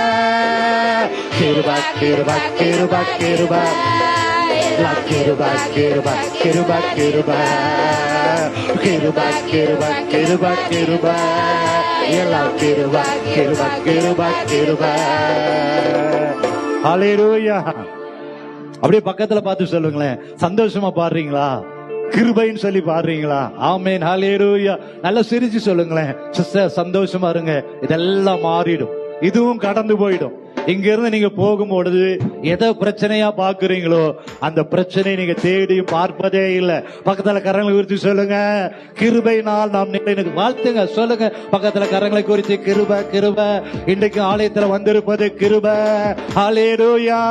கிருபா கிருபா கிருபா கிருபா கிருபா கிருபா கிருபா கிருபா கிருபா கிருபா கிருபா கிருபா எல்லாம் கிருபா கிருபா கிருபா கிருபா. ஹல்லேலூயா. அப்படியே பக்கத்துல பார்த்து சொல்லுங்களேன், சந்தோஷமா பாடுறீங்களா? கிருபைன்னு சொல்லி பாடுறீங்களா? ஆமென். ஹல்லேலூயா. நல்லா சிரிச்சு சொல்லுங்களேன், சிஸ்டர் சந்தோஷமா இருங்க, இதெல்லாம் மாறிடும், இதுவும் கடந்து போயிடும். இங்க இருந்து நீங்க போகும்பொழுது எதை பிரச்சனையா பாக்குறீங்களோ அந்த பிரச்சனையை நீங்க தேடி பார்ப்பதே இல்லை. பக்கத்துல கரங்களை குறித்து சொல்லுங்க, கிருபையினால் நாம் நிலைநிற்க வாழ்த்துங்க. சொல்லுங்க பக்கத்துல கரங்களை குறித்து, கிருபை கிருபை. இன்றைக்கு ஆலயத்துல வந்திருப்பது கிருபை. ஹல்லேலூயா.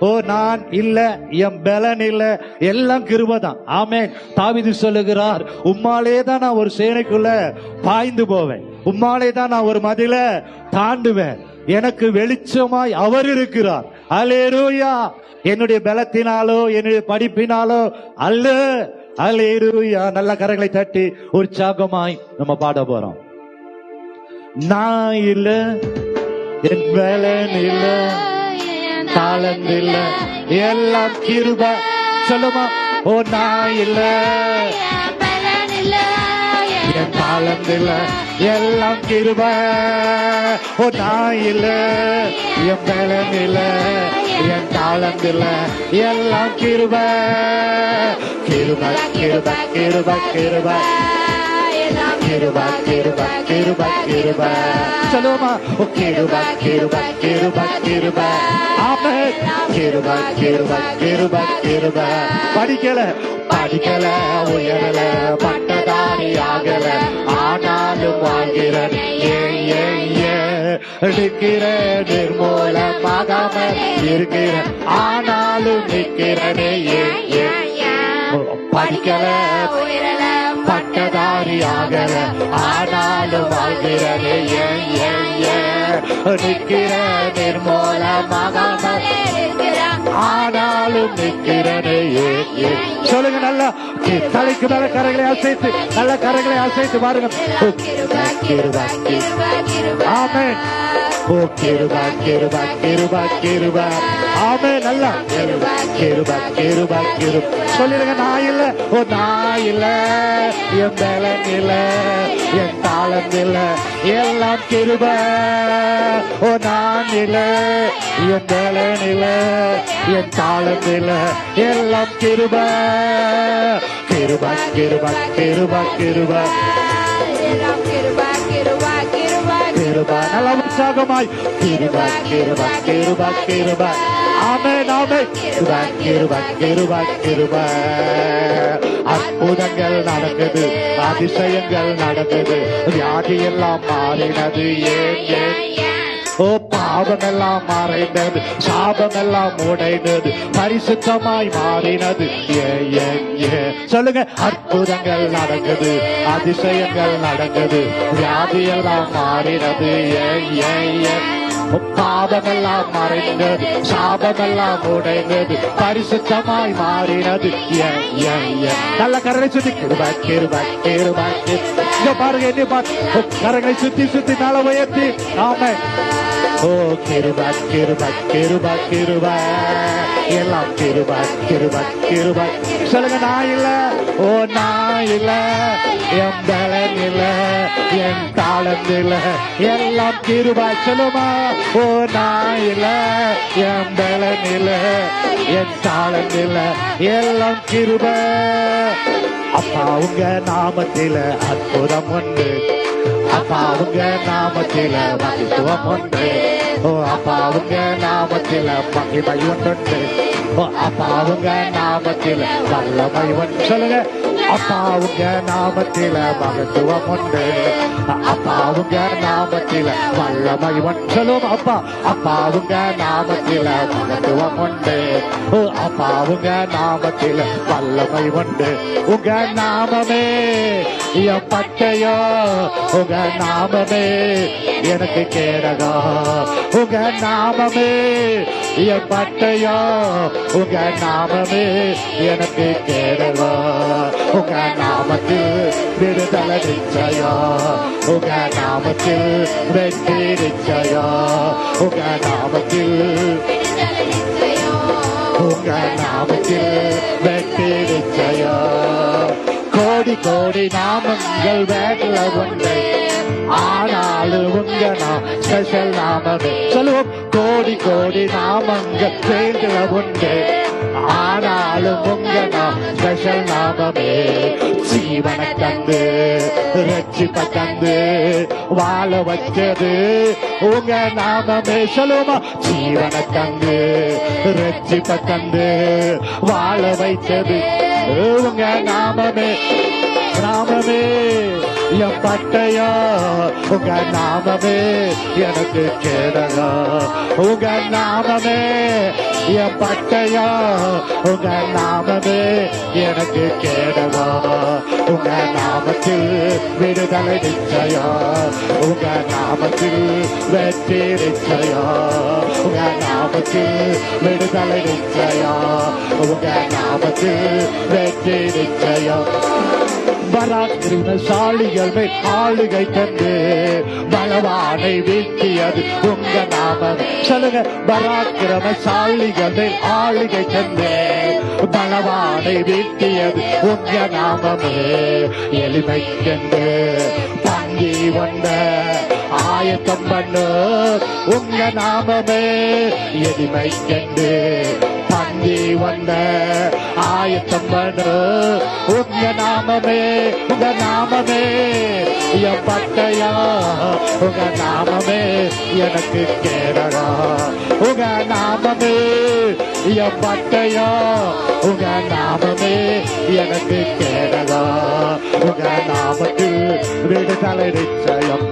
ஓ நான் இல்ல, என் பலன் இல்ல, எல்லாம் கிருபை தான். ஆமென். தாவீது சொல்லுகிறார், உம்மாலே தான் நான் ஒரு சேனைக்குள்ள பாய்ந்து போவேன், உம்மாலே தான் நான் ஒரு மதில தாண்டுவேன், எனக்கு வெளிச்சமாய் அவர் இருக்கிறார். ஹல்லேலூயா. என்னுடைய பலத்தினாலோ என்னுடைய படிப்பினாலோ அல்ல. ஹல்லேலூயா. நல்ல கரங்களை தட்டி உற்சாகமாய் நம்ம பாட போறோம். நான் இல்ல, என் பலன் இல்ல, தாளந்தில்ல எல்லாம் கிருப. சொல்லுமா, ஓ நான் இல்ல, என் தாளந்தில்ல எல்லாம் கிருப. ஓ நான் இல்ல, என் பலன் இல்ல, என் தாளந்தில்ல எல்லாம் கிருப. கிருப கிருப கிருப கிருப கிருப கிருப கிருப கிருப. சொல்லுமா, ஓ கிருப கிருப கிருப கிருப. ஆமென். கிருப கிருப கிருப கிருப. படிக்கல படிக்கல உயரல பட்டதாரி ஆகல, ஆனாலும் வாழ்கிறேன் எடுக்கிற நிர்மூலமாகாம இருக்கிற, ஆனாலும் நிற்கிறனே படிக்கல பட்டதாரி ஆகல, ஆனாலும் வாழ்கிறனே நிற்கிற நிர்மூலமாகாம, ஆனாலும் நிற்கிறனே. சொல்லுங்க நல்லா, தலைக்கு மேல கரைகளை அசைத்து, நல்ல கரைகளை அசைத்து பாருங்க. ஆமென். ஓ கிருப கிருப கிருப கிருப. ஆமென். நல்லா கிருப கிருப கிருப கிருப. சொல்லிருங்க, நான் இல்ல, ஓ நான் இல்ல, என் பலன் இல்ல, என் தாளம் இல்ல, எல்லாம் கிருப. ஓ நான் இல்ல, என் பலன் இல்ல, என் தாளம் இல்ல, எல்லாம் கிருப. கிருப கிருப கிருப கிருப கிருப. நல்ல உற்சாகமாய் கிருப கிருப கிருப கிருப. ஆமென் ஆமென். கிருப கிருப கிருப கிருப. அற்புதங்கள் நடக்குது, அதிசயங்கள் நடக்குது, வியாதி எல்லாம் மாறினது ஏன். ஓ பாவம் எல்லாம் மறைந்தது, சாபம் எல்லாம் உடைந்தது, பரிசுத்தமாய் மாறினது சொல்லுங்க. அற்புதங்கள் நடக்குது, அதிசயங்கள் நடக்குது, வியாதி எல்லாம் மாறினது பாவம் எல்லாம் மறைந்தது, சாபம் எல்லாம் உடைந்தது, பரிசுத்தமாய் மாறினது. நல்ல கரங்களை சுத்தி கிருப கிருப கிருப. பாருங்க, என்ன பாரு, கரங்களை சுத்தி சுத்தி மேல உயர்த்தி. ஆமென். ஓ கிருப கிருப கிருப கிருப. எல்லாம் கிருப கிருப கிருப. சொல்லுங்க, நான் இல்ல, ஓ நான் இல்ல, என் பலன் இல்ல, என் தாளம் இல்ல, எல்லாம் கிருப. சொல்லுமா, ஓ நான் இல்ல, என் பலன் இல்ல, என் தாளம் இல்ல, எல்லாம் கிருப. அப்பா உங்க நாமத்தில அற்புதம் உண்டு, அப்பா உங்க நாமத்தில மகித்துவம் உண்டு, ஓ அப்பா உங்க நாமத்தில மகிமை உண்டு, ஓ அப்பா உங்க நாமத்தில வல்லமை உண்டு. சொல்லுங்க, அப்பா உங்க நாமத்தில மகத்துவம் உண்டு, அப்பா உங்க நாமத்தில வல்லமை உண்டு. சொல்லுவோம், அப்பா அப்பா உங்க நாமத்தில மகத்துவம் உண்டு, ஓ அப்பா உங்க நாமத்தில வல்லமை உண்டு. உங்க நாமமே என் பட்டயோ, உங்க நாமமே எனக்கு கேடகா, உங்க நாமமே என் பட்டயோ, உங்க நாமமே எனக்கு கேடகா. உங்க நாமத்தில் விடுதலை நிச்சயா, உங்க நாமத்தில் வெற்றி நிச்சயா, உங்க நாமத்தில் உங்க நாமத்தில் வெற்றி நிச்சயா. கோடி கோடி நாமங்கள் வேடல உண்டு, ஆனாலும் உங்க நாம் ஸ்பெஷல் நாமமே. சொல்லுவோம், கோடி கோடி நாமங்கள் வேடல உண்டு, ஆனாலும் உங்க நாம் ஸ்பெஷல் நாமமே. ஜீவனை தந்து ரட்சிப்பை தந்து வாழ வச்சது உங்க நாமமே. சொல்லுவோமா, ஜீவனை தந்து ரட்சிப்பை தந்து வாழ வைத்தது உங்க நாமமே. நாமமே என் பட்டயா, உங்க நாமமே எனக்கு கேடகா, உங்க நாமமே என் பட்டயா, உங்க நாமமே எனக்கு கேடகா. உங்க நாமத்தில் விடுதலை நிச்சயா, உங்க நாமத்தில் வெற்றி நிச்சயா, உங்க நாமத்தில் விடுதலை நிச்சயா, உங்க நாமத்தில் வெற்றி நிச்சயா. பராக்கிரமசாலிகள் மேல் ஆளுகை தந்து பலவானை வீழ்த்தியது உங்க நாமமே. சொல்லுங்க, பராக்கிரமசாலிகள் மேல் ஆளுகை தந்து பலவானை வீழ்த்தியது உங்க நாமமே. எளிமைக்கென்று பங்கி வந்த ஆயத்தம் பண்ணு உங்க நாமமே. எளிமைக்கென்று பங்கி வந்த ஆயத்தம் பண்ணு உங்க நாமமே. உங்க நாமமே என் பட்டையா, உங்க நாமமே எனக்கு கேடகா. உங்க நாமமே என் பட்டையா, உங்க நாமமே எனக்கு கேடகா. உங்க நாமத்தில் விடுதலை நிச்சயம்,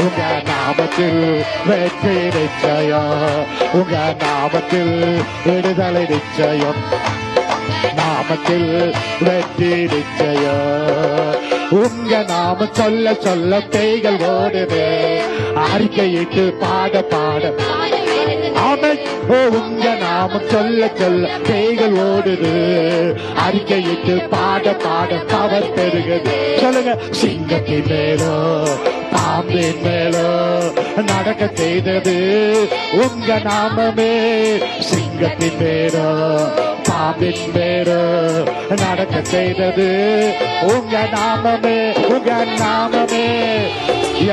உங்க நாமத்தில் வெற்றி நிச்சயம். உங்க நாமத்தில் விடுதலை நிச்சயம், நாமத்தில் வெற்றி நிச்சயம். உங்க நாம சொல்ல சொல்ல பேய்கள் ஓடுது, அறிக்கையிட்டு பாட பாட. ஆமென். உங்க நாம சொல்ல சொல்ல பேய்கள் ஓடுது, அறிக்கையிட்டு பாட பாட பவர் பெருகுது. சொல்லுங்க, சிங்கத்தின் மேலோ பாம்பின் மேலோ நடக்க செய்தது உங்க நாமமே. சிங்கத்தின் மேலோ பாம்பின் மேலோ நடக்க செய்தது உங்க நாமமே. உங்க நாமமே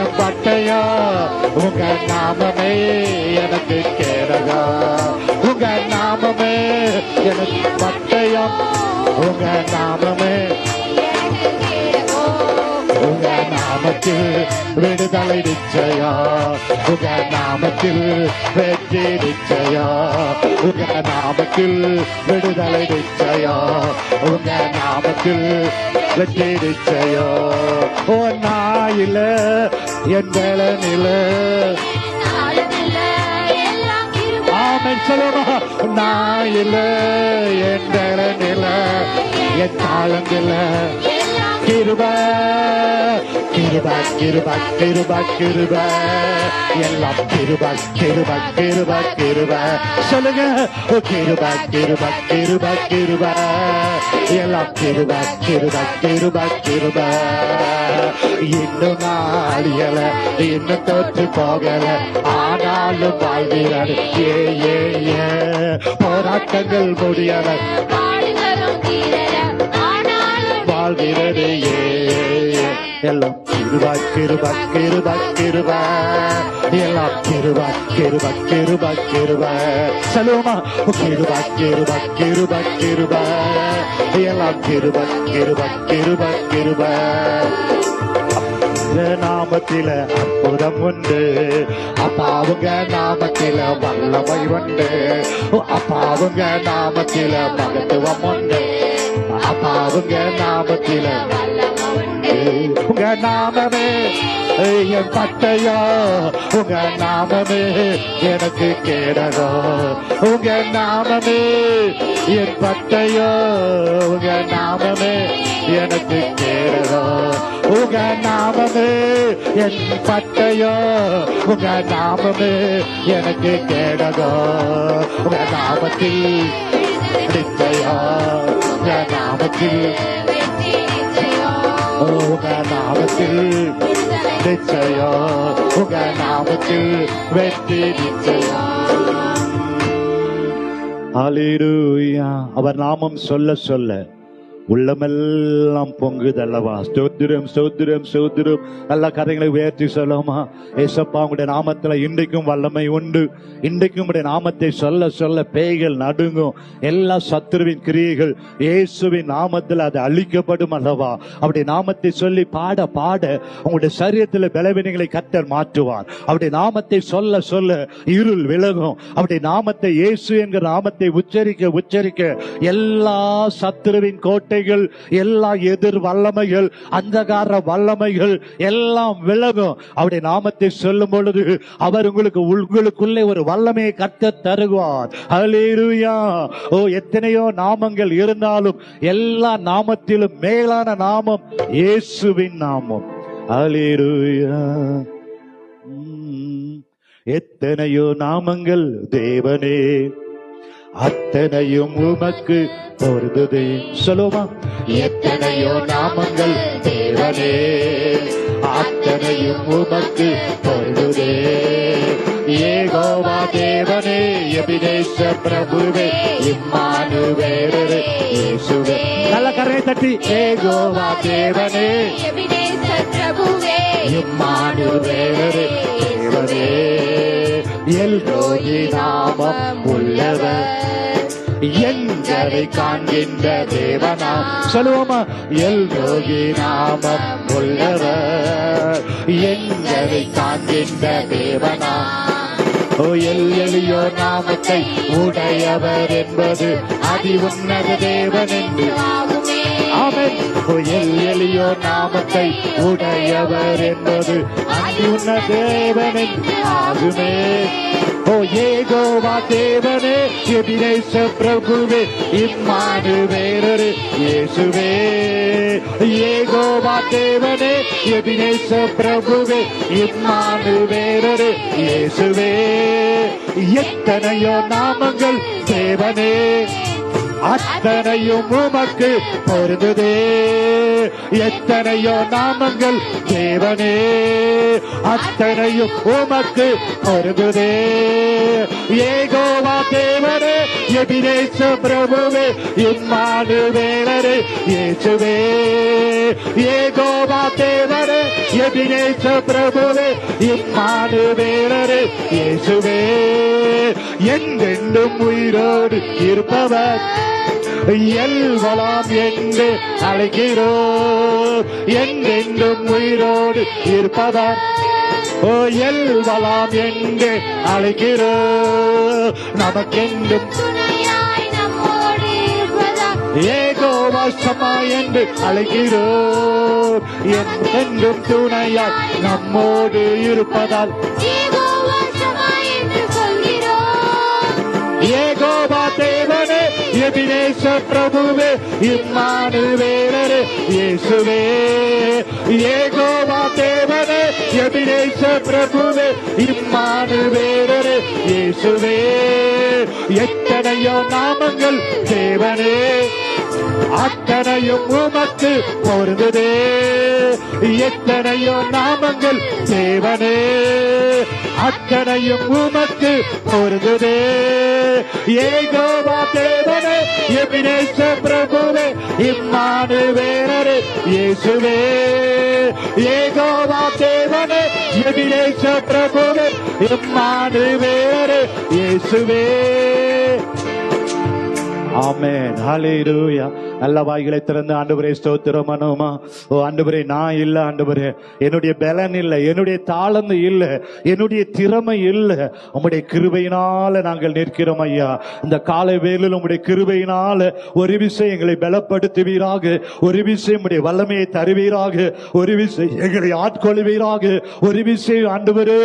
என் பட்டையா, உங்க நாமமே எனக்கு கேடகா. உங்க நாமமே எனக்கு பட்டயம், உங்க நாமமே. உங்க நாமத்தில் விடுதலை நிச்சயா, உங்க நாமத்தில் வெற்றி நிச்சயா. உங்க நாமத்தில் விடுதலை நிச்சயா, உங்க நாமத்தில் வெற்றி நிச்சயா. ஓ நாயில என் நில ஆமென் சொல்லுமா. நாயில என் நில என் தாளந்தில கிருப கிருப கிருப கிருப கிருப எல்லாம் கிருப கிருப கிருப கிருப. சொல்லுங்க, கிருப கிருப கிருப கிருப எல்லாம் கிருப கிருப கிருப கிருப. இன்னும் நாளியல, இன்னும் தோற்று போகல, ஆனாலும் வாழ்கிறார். ஏ ஏ ஏ போராட்டங்கள் முடியல, வாழ்கிறது. ஏ எல்லாம் கிருப கிருப கிருப கிருப எல்லாம் கிருப கிருப கிருப கிருப. சொல்லுமா, கிருப கிருப கிருப கிருப எல்லாம் கிருப கிருப கிருப கிருப. நாமத்தில அற்புதம் உண்டு, அப்பாவுங்க நாமத்தில வல்லமை உண்டு. அப்பாவுங்க நாமத்தில மகத்துவம் உண்டு, அப்பாவுங்க நாமத்தில. உங்க நாமமே என் பட்டையா, உங்க நாமமே எனக்கு கேடகா. உங்க நாமமே என் பட்டையா, உங்க நாமமே எனக்கு கேடகா. உங்க நாமமே என் பட்டையா, உங்க நாமமே எனக்கு கேடகா. உங்க நாமத்தில் நிச்சயா, உங்க நாமத்தில், உங்க நாமத்தில் நிச்சயா, உங்க நாமத்தில் வெற்றி நிச்சயா. ஹல்லேலூயா. அவர் நாமம் சொல்ல சொல்ல உள்ளமெல்லாம் பொங்குதல்லவா. ஸ்தோத்திரம் ஸ்தோத்திரம் ஸ்தோத்திரம். எல்லா கதைகளை உயர்த்தி சொல்லமா. ஏசப்பா, உங்களுடைய நாமத்துல இன்றைக்கும் வல்லமை உண்டு. இன்றைக்கும் உங்களுடைய நாமத்தை சொல்ல சொல்ல பேய்கள் நடுங்கும். எல்லா சத்துருவின் கிரியைகள் இயேசுவின் நாமத்தில் அது அழிக்கப்படும் அல்லவா. அவருடைய நாமத்தை சொல்லி பாட பாட உங்களுடைய சரீரத்தில் பலவீனங்களை கர்த்தர் மாற்றுவார். அவருடைய நாமத்தை சொல்ல சொல்ல இருள் விலகும். அவருடைய நாமத்தை, இயேசு என்கிற நாமத்தை உச்சரிக்க உச்சரிக்க எல்லா சத்துருவின் கோட்டை, எல்லா எதிர் வல்லமைகள், அந்தகார வல்லமைகள் எல்லாம் விலகும். அவருடைய நாமத்தை சொல்லும் பொழுது அவர் உங்களுக்குள்ளே ஒரு வல்லமையை கர்த்தர் தருவார். ஹல்லேலூயா. ஓ, எத்தனையோ நாமங்கள் இருந்தாலும் எல்லா நாமத்திலும் மேலான நாமம் இயேசுவின் நாமம். ஹல்லேலூயா. எத்தனையோ நாமங்கள் தேவனே, அத்தனையும் உமக்கு பொருந்துதே. சொல்லுமா, எத்தனையோ நாமங்கள் தேவனே, அத்தனையும் உமக்கு பொருந்துதே. யெகோவா தேவனே, எபினேசர் பிரபுவே, இம்மானுவேலரே, இயேசுவே. நல்ல கரங்களை தட்டி, யெகோவா தேவனே, எபினேசர் பிரபுவே, இம்மானுவேலரே, தேவனே. எல்ரோயி நாமம் உள்ளவர், எங்களை காண்கின்ற தேவனாம். சொல்லுவோமா, எல்ரோயி நாமம் உள்ளவர், எங்களை காண்கின்ற தேவனாம். ஓ எல்லியோ நாமத்தை உடையவர் என்பது அதி உன்னத தேவன் என்று. ஆமென். ஓ எல்லியோ நாமத்தை உடையவர் என்பது அதி உன்னத தேவன் என்று ஆகுமே. ஓ யெகோவா தேவனே, எபினேசர் பிரபுவே, இம்மானுவேலரே, இயேசுவே. யெகோவா தேவனே, எபினேசர் பிரபுவே, இம்மானுவேலரே, இயேசுவே. எத்தனையோ நாமங்கள் தேவனே, அத்தனையும் உமக்கு பொருந்துதே. எத்தனையோ நாமங்கள் தேவனே, அத்தனையும் உமக்கு பொருந்துதே. யெகோவா தேவனே, எபினேசர் பிரபுவே, இம்மானுவேலரே, இயேசுவே. யெகோவா தேவனே, எபினேசர் பிரபுவே, இம்மானுவேலரே, இயேசுவே. என்றென்றும் உயிரோடு இருப்பவர், எல்வலாம் என்று அழைக்கிறோம். என்றென்றும் உயிரோடு இருப்பவர், ஓ எல்வலாம் என்று அழைக்கிறோம். நமக்கென்றும் துணையாய் நம்மோடு இருப்பதால், யெகோவா ஷம்மா என்று அழைக்கிறோம். என்றென்றும் துணையாய் நம்மோடு இருப்பதால், யெகோவா ஷம்மா என்று சொல்கிறோம். யெகோவா தேவனே, எபினேசர் பிரபுவே, இம்மானுவேலரே, இயேசுவே. யெகோவா தேவனே, எபினேசர் பிரபுவே, இம்மானுவேலரே, இயேசுவே. எத்தனையோ நாமங்கள் தேவனே, அத்தனையும் உமக்கு பொருந்துதே. எத்தனையோ நாமங்கள் தேவனே, அத்தனையும் உமக்கு பொருந்துதே. யெகோவா தேவனே, எபினேசர் பிரபுவே, இம்மானுவேலரே, இயேசுவே. யெகோவா தேவனே, எபினேசர் பிரபுவே, இம்மானுவேலரே, இயேசுவே. ஆமென். ஹல்லேலூயா. நல்ல வாய்களை திறந்து ஆண்டவரே ஸ்தோத்திரம் பண்ணுவோமா. ஓ ஆண்டவரே, நான் இல்ல ஆண்டவரே, என்னுடைய பலன் இல்ல, என்னுடைய தாளந்து இல்ல, என்னுடைய திறமை இல்ல, உம்முடைய கிருபையினால நாங்கள் நிற்கிறோம் ஐயா. இந்த காலை வேளையில் உம்முடைய கிருபையினால ஒரு விஷயம் எங்களை பலப்படுத்துவீராக, ஒரு விஷயம் உம்முடைய வல்லமையை தருவீராக, ஒரு விஷயம் எங்களை ஆட்கொள்வீராக, ஒரு விஷயம் ஆண்டவரே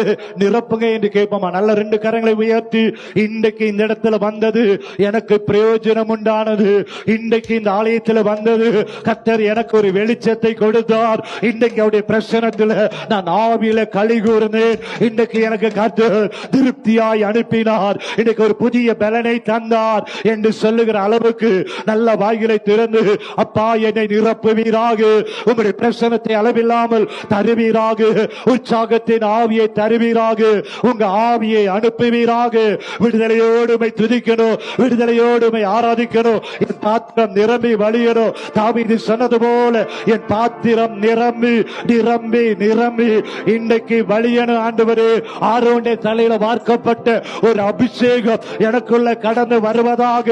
நிரப்புங்க என்று கேட்போமா. நல்ல ரெண்டு கரங்களை உயர்த்தி, இன்றைக்கு இந்த இடத்துல வந்தது எனக்கு பிரயோஜனம் உண்டானது. இன்றைக்கு இந்த ஆலயத்தில் வந்தது கர்த்தர் எனக்கு ஒரு வெளிச்சத்தை கொடுத்தார். இன்றைக்கு அவருடைய பிரசன்னத்தில் நான் ஆவியில களி கூர்ந்தேன். இன்றைக்கு எனக்கு கர்த்தர் திருப்தியாய் அனுப்பினார். இன்றைக்கு ஒரு புதிய பலனை தந்தார் என்று சொல்லுகிற அளவுக்கு நல்ல வாய்களை திறந்து, அப்பா என்னை நிரப்புவீராக, உங்களுடைய பிரசன்னத்தை அளவில்லாமல் தருவீராக, உற்சாகத்தின் ஆவியை தருவீராக, உங்க ஆவியை அனுப்புவீராக. விடுதலையோடு துதிக்கணும், விடுதலையோடு ஆராதிக்கணும். என் பாத்திரம் நிரம்பி வழியணும். தாவீது சொன்னது போல என் பாத்திரம் நிரம்பி நிரம்பி நிரம்பி இன்றைக்கு வழியணும் ஆண்டவரே. ஆரோனுடைய தலையில வார்க்கப்பட்ட ஒரு அபிஷேகம் எனக்குள்ள கடந்து வருவதாக.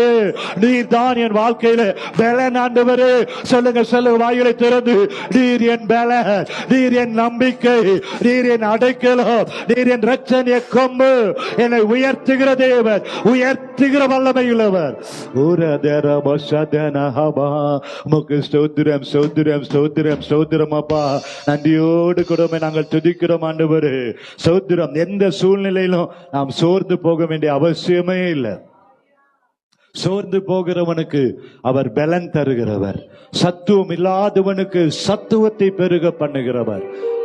நீர் தான் என் வாழ்க்கையில பலன் ஆண்டவரே. சொல்லுங்க, சொல்லுங்க, வாயிலை திறந்து, நீர் என் பலன், நீர் என் நம்பிக்கை, நீர் என் அடைக்கலம், நீர் என் ரட்சணிய கொம்பு, என்னை உயர்த்துகிற தேவன், உயர்த்துகிற வல்லமை உள்ளவர். ஸ்தோத்திரம் ஸ்தோத்திரம் ஸ்தோத்திரம் ஸ்தோத்திரம் அப்பா. நன்றியோடு கூட நாங்கள் துதிக்கிறோம் ஆண்டவரே. ஸ்தோத்திரம். எந்த சூழ்நிலையிலும் நாம் சோர்ந்து போக வேண்டிய அவசியமே இல்லை. சோர்ந்து போகிறவனுக்கு அவர் பலன் தருகிறவர், சத்துவம் இல்லாதவனுக்கு சத்துவத்தை பெருக பண்ணுகிறவர்.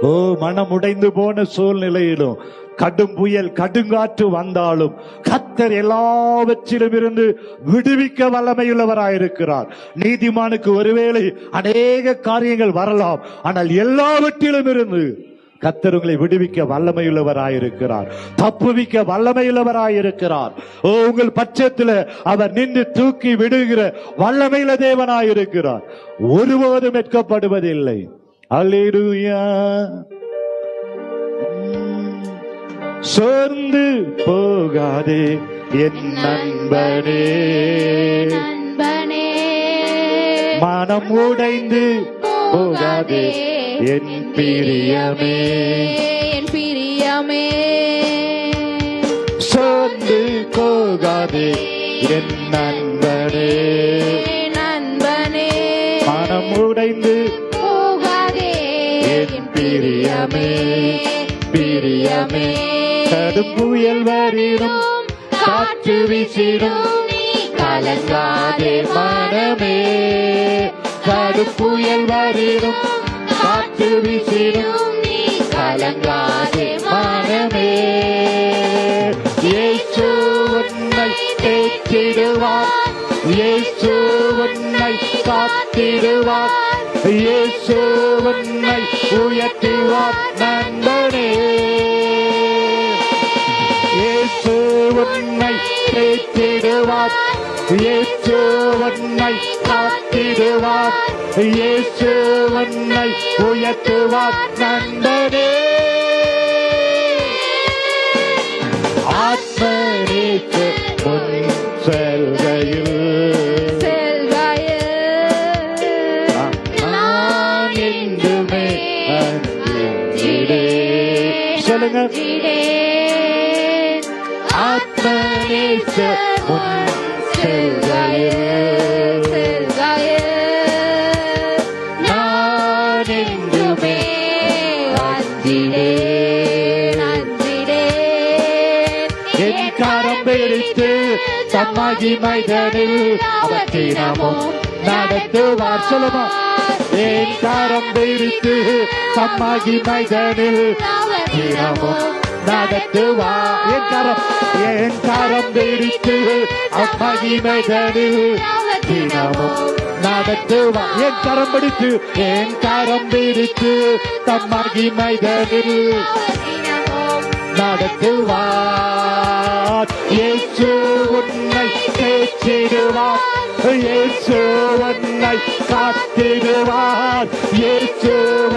ஓ மனம் உடைந்து போன சூழ்நிலையிலும் கடும் புயல் கடுங்காற்று வந்தாலும் கர்த்தர் எல்லாவற்றிலும் இருந்து விடுவிக்க வல்லமையுள்ளவராயிருக்கிறார். நீதிமானுக்கு ஒருவேளை அநேக காரியங்கள் வரலாம், ஆனால் எல்லாவற்றிலும் இருந்து கர்த்தர் உங்களை விடுவிக்க வல்லமையுள்ளவராயிருக்கிறார், தப்புவிக்க வல்லமையுள்ளவராயிருக்கிறார். உங்கள் பட்சத்தில் அவர் நின்று தூக்கி விடுகிற வல்லமையுள்ள தேவனாயிருக்கிறார். ஒருபோதும் வெட்கப்படுவதில்லை. அல்லேலூயா. சோர்ந்து போகாதே என் நண்பனே, மனம் உடைந்து போகாதே என் பிரியமே, சோர்ந்து போகாதே என் நண்பனே, மனம் உடைந்து போகாதே என் பிரியமே, பிரியமே. கடும் புயல் வரினும் காற்று வீசிடும் கலங்காதே மனமே, கடும் புயல் வரினும் காற்று வீசிடும் கலங்காதே மனமே. இயேசு உன்னை தேற்றிடுவார், இயேசு உன்னை காத்திடுவார், இயேசு உன்னை உயர்த்துவார் நண்பனே. இயேசு உன்னை தேற்றிடுவார், இயேசு உன்னை காத்திடுவார், இயேசு உன்னை உயர்த்துவார் நண்பனே. ஆத்மநேச முன் செல்கையில் நான் என்றுமே அஞ்சிடேன். சொல்லுங்க. ஆத்மநேச முன் செல்கையில் நான் என்றுமே அஞ்சிடேன். என் கரம் பிடித்து தம்மாகி மைதனில் அவர் தினமும் நடத்துவார். சொல்லுமா. என் கரம் பிடித்து தம்மாகி மைதனில் தினமும் நடத்துவார். என் கரம் பிடித்து அம்மாகி மைதனில் தினமும் நடத்துவார். என் கரம் பிடித்து, என் கரம் பிடித்து தம்மாகி மைதனில் நடத்துவார். இயேசு உன்னை தேற்றிடுவார், இயேசு உன்னை காத்திடுவார், இயேசு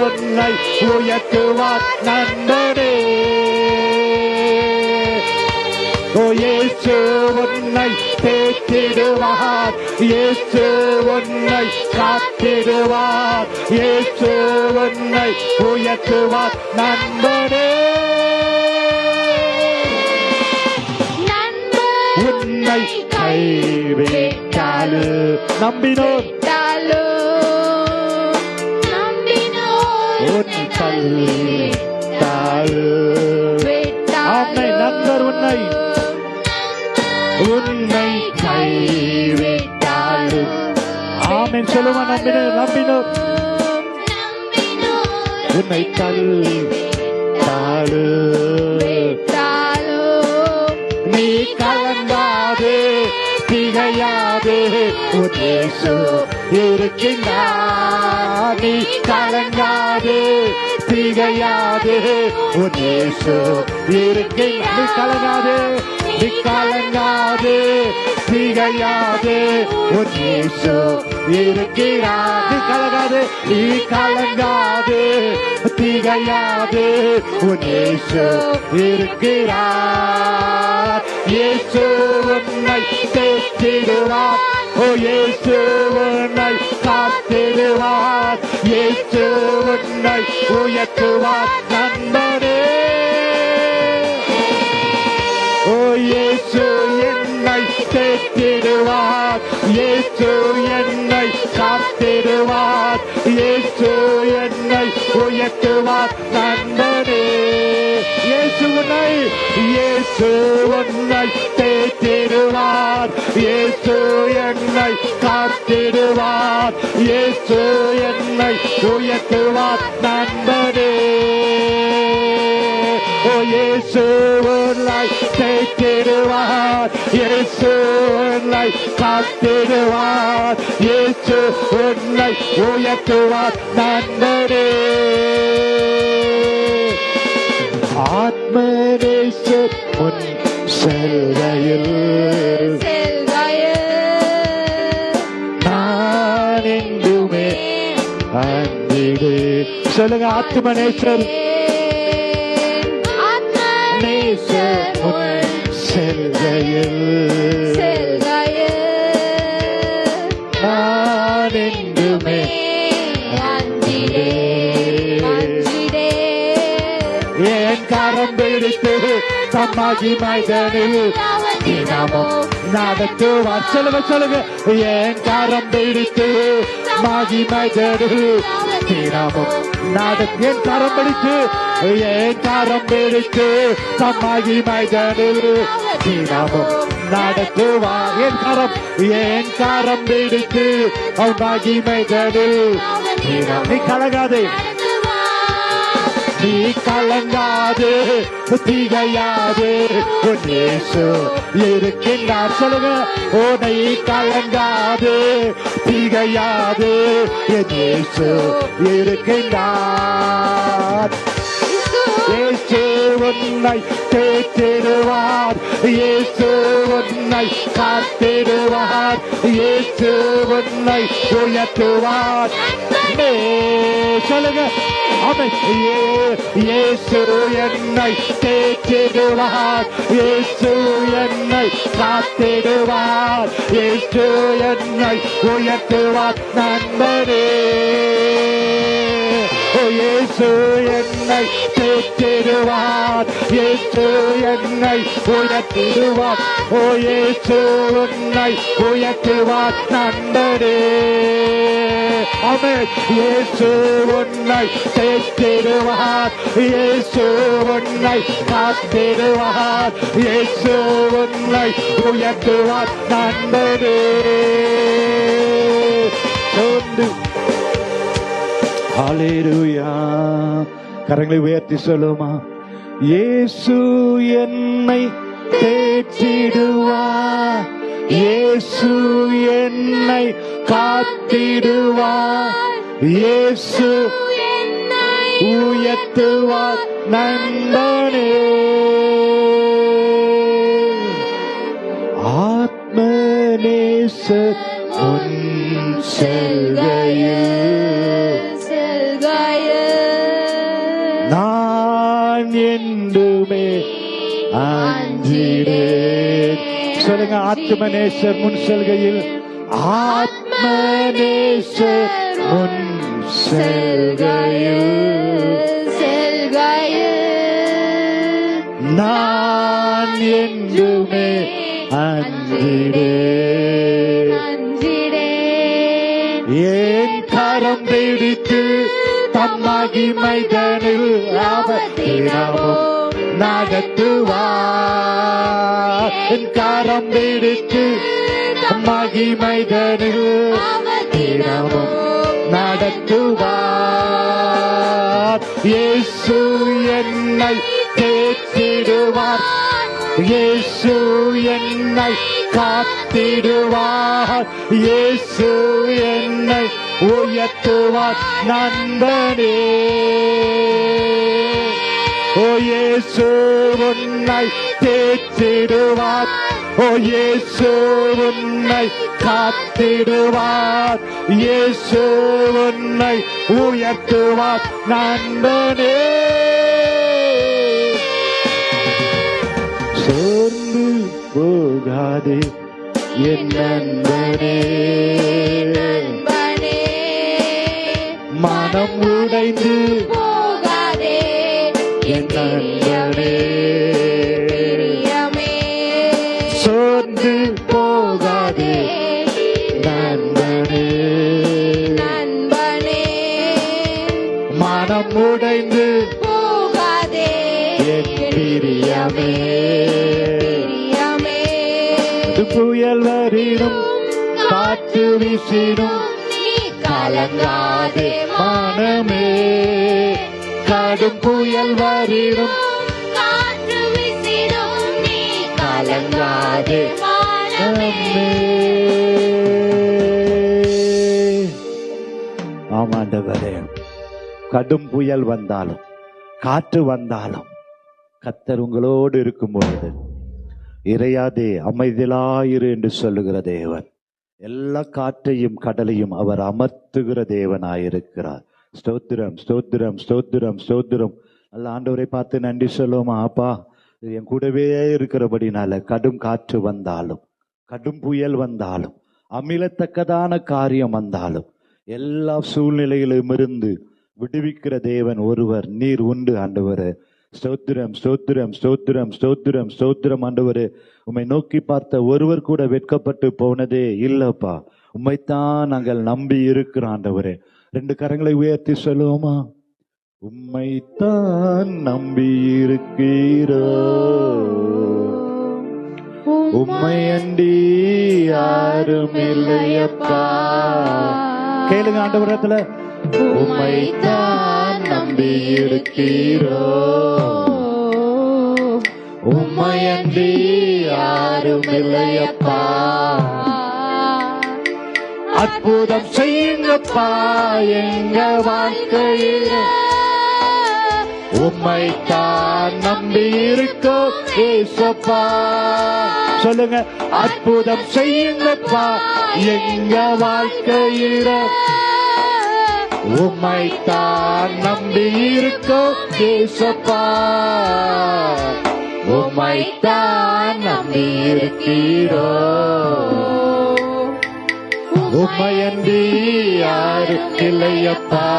உன்னை உயர்த்துவார் நண்பனே. இயேசு உன்னை தேற்றிடுவார், இயேசு உன்னை காத்திடுவார், இயேசு உன்னை உயர்த்துவார் நண்பனே. உன்னை கைவிட்டாலும் நம்பினோர் உன் தள்ளிட்டாலும் ஆமை நண்பர் உன்னை கைவிட்டாலும் ஆமென் சொல்லுமா. நம்பினோர் உன்னை தள்ளிட்டாலும் நீ கலங்காதே திகையாதே உன் இயேசு இருக்கின்றார். நீ கலங்காதே திகையாதே உன் இயேசு இருக்கின்றார். நீ கலங்காதே, நீ கலங்காதே திகையாதே உன் இயேசு இருக்கிறார். நீ கலங்காதே, நீ கலங்காதே திகையாதே உன் இயேசு இருக்கிறார். இயேசு உன்னை தேற்றிடுவார், ஓ இயேசு உன்னை காத்திடுவார், இயேசு உன்னை உயர்த்துவார் நண்பனே. ஓ இயேசு என்னை தேற்றிடுவார், இயேசு என்னை காத்திடுவார், இயேசு என்னை உயர்த்துவார் நண்பனே. இயேசு உன்னை தேற்றிடுவார், இயேசு என்னை காத்திடுவார், இயேசு என்னை உயர்த்துவார் நண்பனே. ஓ இயேசு தேற்றிடுவார். இயேசு உன்னை காத்திடுவார். இயேசு உன்னை உயர்த்துவார் நண்பரே. ஆத்மநேசர் முன் செல்கையில் நான் எங்குமே அஞ்சிடு. சொல்லுங்க, ஆத்மநேசர் நேசர் முன் செல்கையில் நான் எங்குமே என் கரம் பிடித்து தம்மாகி மைதனில் தினமும் நடத்துவார். சொல்லுங்க சொல்லுங்க, என் கரம் பிடித்து மாகி மைதனில் தினமும் என் கரம் பிடித்து என் கரம் பிடித்து தம்மாகி மைதனில் தினமும் நடத்துவார். என் கரம் பிடித்து மாகி மைதனில் தினம். நீ கலங்காதே, நீ கலங்காது, திகையாது, உன் இயேசு இருக்கின்றார். சொல்லுங்க, ஓ நீ கலங்காது, திகையாது, என் இயேசு இருக்கின்றார். இயேசு உன்னை தேற்றிடுவார். இயேசு உன்னை காத்திடுவார். இயேசு உன்னை உயர்த்துவார். சொல்லுங்க, இயேசு என்னை தேற்றிடுவார். இயேசு என்னை காத்திடுவார். இயேசு என்னை உயர்த்துவார் நண்பரே. இயேசு என்னை தேற்றிடுவார். இயேசு என்னை உயர்த்திடுவார். ஓ இயேசு உன்னை உயர்த்துவார் நண்பரே. ஆமென். இயேசு உன்னை தேற்றிடுவார். இயேசு உன்னை காத்திடுவார். இயேசு உன்னை உயர்த்துவார் நண்பரே. சொல்லு ஹல்லேலூயா. கரங்களை உயர்த்தி சொல்லுமா, இயேசு என்னை தேற்றிடுவார். இயேசு என்னை காத்திடுவார். இயேசு உயர்த்துவார் நண்பனே. ஆத்மநேசர் முன் செல்கையில் நான் என்றுமே அஞ்சிடேன். சொல்லுங்க, ஆத்மநேசர் முன் செல்கையில். ஆத்மநேசர் முன் செல்கையில் நான் என்றுமே அஞ்சிடேன். என் கரம் பிடித்து தம்மாகி மைதனில் தினமும் நடத்துவார். என் கரம் பிடித்து தம்மாகி மைதனில் தினமும் நடத்துவார். இயேசு என்னை தேற்றிடுவார். இயேசு என்னை காத்திடுவார். இயேசு என்னை உயர்த்துவார் நண்பனே. ஓ இயேசு உன்னை தேற்றிடுவார். ஓ இயேசு உன்னை காத்திடுவார். இயேசு உன்னை உயர்த்துவார் நண்பனே. சோர்ந்து போகாதே என் நண்பனே. மனம் உடைந்து போகாதே என் நண்பனே. சோர்ந்து போகாதே நண்பனே. மனம் உடைந்து போகாதே என் பிரியமே. புயல் வரினும் காற்று வீசினும் கலங்காதே மனமே. கடும் புயல் வரினும் கலங்காதே மனமே. ஆமாண்டவரே, கடும் புயல் வந்தாலும் காற்று வந்தாலும் கர்த்தர் உங்களோடு இருக்கும் பொழுது இறையாதே அமைதியாயிரு என்று சொல்லுகிற தேவன், எல்லா காற்றையும் கடலையும் அவர் அமர்த்துகிற தேவனாயிருக்கிறார். ஸ்தோத்திரம், ஸ்தோத்திரம், ஸ்தோத்திரம், ஸ்தோத்திரம். நல்ல ஆண்டவரை பார்த்து நன்றி சொல்லுவோமா? அப்பா, என் கூடவே இருக்கிறபடினால கடும் காற்று வந்தாலும் கடும் புயல் வந்தாலும் அமிலத்தக்கதான காரியம் வந்தாலும் எல்லா சூழ்நிலையிலும் இருந்து விடுவிக்கிற தேவன் ஒருவர் நீர் உண்டு ஆண்டவரே. ஸ்தோத்திரம், ஸ்தோத்திரம், ஸ்தோத்திரம், ஸ்தோத்திரம், ஸ்தோத்திரம் ஆண்டவரே. உம்மை நோக்கி பார்த்த ஒருவர் கூட வெட்கப்பட்டு போனதே இல்லப்பா. உம்மைத்தான் நாங்கள் நம்பி இருக்கிறோம் ஆண்டவரே. 2 கரங்களை உயர்த்தி சொல்லுவோமா? உம்மைத்தான் நம்பி இருக்கிறோ, உம்மை அண்டி யாரும் இல்லையப்பா. கேளுங்க ஆண்டவரத்துல, உம்மைத்தான் நம்பி இருக்கிறோ, உம்மை அண்டி யாரும் இல்லையப்பா. அற்புதம் செய்யுங்கப்பா எங்க வாழ்க்கையில, உம்மைத்தான் நம்பி இருக்கோ ஏசப்பா. சொல்லுங்க, அற்புதம் செய்யுங்கப்பா எங்க வாழ்க்கையில, உம்மைத்தான் நம்பி இருக்கோ ஏசப்பா. உம்மைத்தான் நம்பி இருக்கிறோ, உம்மையன்றி யாரும் இல்லையப்பா.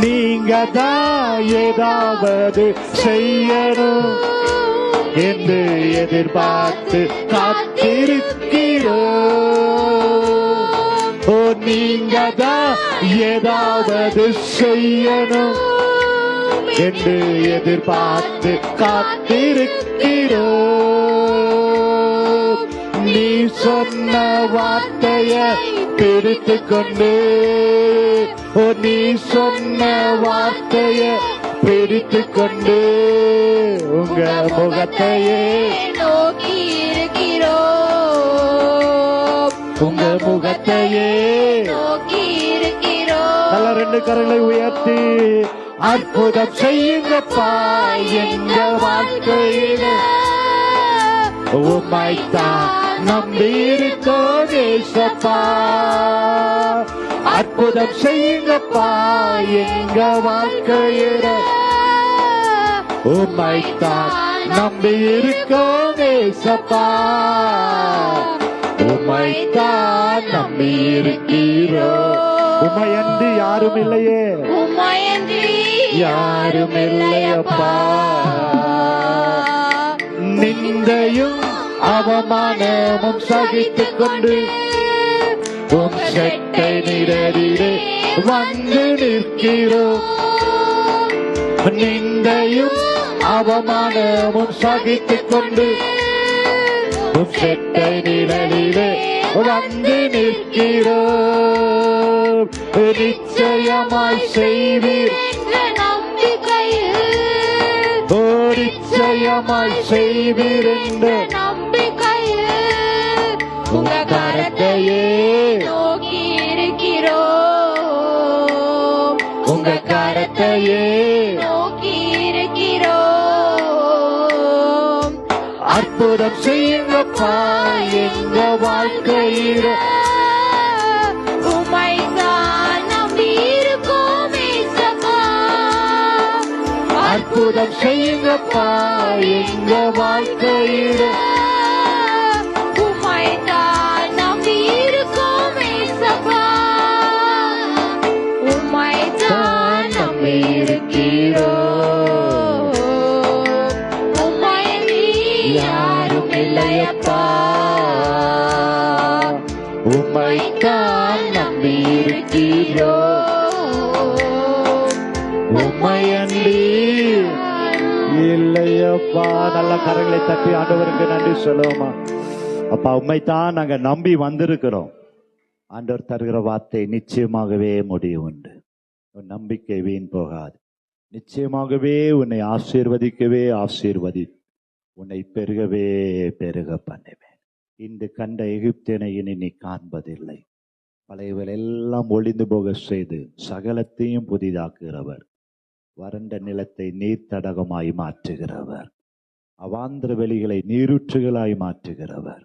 நீங்க தான் ஏதாவது செய்யணும் என்று எதிர்பார்த்து காத்திருக்கிறோ. ஓ, நீங்க தான் ஏதாவது செய்யணும் என்று எதிர்பார்த்து காத்திருக்கிறோ. நீ சொன்ன வார்த்தைய பிடித்து கொண்டு, ஓ, நீ சொன்ன வார்த்தைய பிடித்து கொண்டு உங்க முகத்தையே நோக்கி இருக்கிறோ, உங்க முகத்தையே நோக்கி இருக்கிறோ. நல்ல 2 கரங்களை உயர்த்தி அற்புதம் செய்யுங்கப்பா எங்க வாழ்க்கையில, உம்மைத்தான் நம்பி இருக்கோ ஏசப்பா. அற்புதம் செய்யுங்கப்பா எங்க வாழ்க்கையில, உம்மைத்தான் நம்பி இருக்கோ ஏசப்பா. உம்மைத்தான் நம்பி இருக்கிறோ, உம்மையன்றி யாரும் இல்லையே, உம்மையன்றி யாரும் இல்லையப்பா. நிந்தையும் அவமானமும் சகித்துக் கொண்டு உம் செட்டை நிழலிலே வந்து நிற்கிறோம். நிந்தையும் அவமானமும் சகித்துக் கொண்டு உம் செட்டை நிழலிலே வந்து நிற்கிறோம். நிச்சயமாய் செய்வீர் என்ற நம்பிக்கையில், ஓ, நிச்சயமாய் செய்வீர் என்ற நம்பிக்கையில் உங்க கரத்தையே நோக்கி இருக்கிறோம், உங்க கரத்தையே நோக்கி இருக்கிறோம். அற்புதம் செய்யுங்கப்பா எங்க வாழ்க்கையில, உம்மைத்தான் நம்பி இருக்கோம் ஏசப்பா. அற்புதம் செய்யுங்கப்பா எங்க வாழ்க்கையில, உம்மைத்தான் நம்பி இருக்கோம் ஏசப்பா. உம்மைத்தான் நம்பி இருக்கிறோம், உம்மையன்றி யாரும் இல்லையப்பா. உம்மைத்தான் நம்பி இருக்கிறோம், உம்மையன்றி இல்லையப்பா. நல்ல கரங்களை தட்டி ஆண்டவருக்கு நன்றி சொல்லுவோமா? அப்பா, உம்மைத்தான் நாங்க நம்பி வந்திருக்கிறோம். ஆண்டவர் தருகிற வார்த்தை நிச்சயமாகவே முடியும் உண்டு. உன் நம்பிக்கை வீண் போகாது. நிச்சயமாகவே உன்னை ஆசீர்வதிக்கவே ஆசீர்வதி. உன்னை பெருகவே பெருக பண்ணுவேன். இன்று கண்ட எகிப்தியனை இனி நீ காண்பதில்லை. பழையவள் எல்லாம் ஒளிந்து போக செய்து சகலத்தையும் புதிதாக்குகிறவர். வறண்ட நிலத்தை நீர்த்தடகமாய் மாற்றுகிறவர். அவாந்திர வெளிகளை நீரூற்றுகளாய் மாற்றுகிறவர்.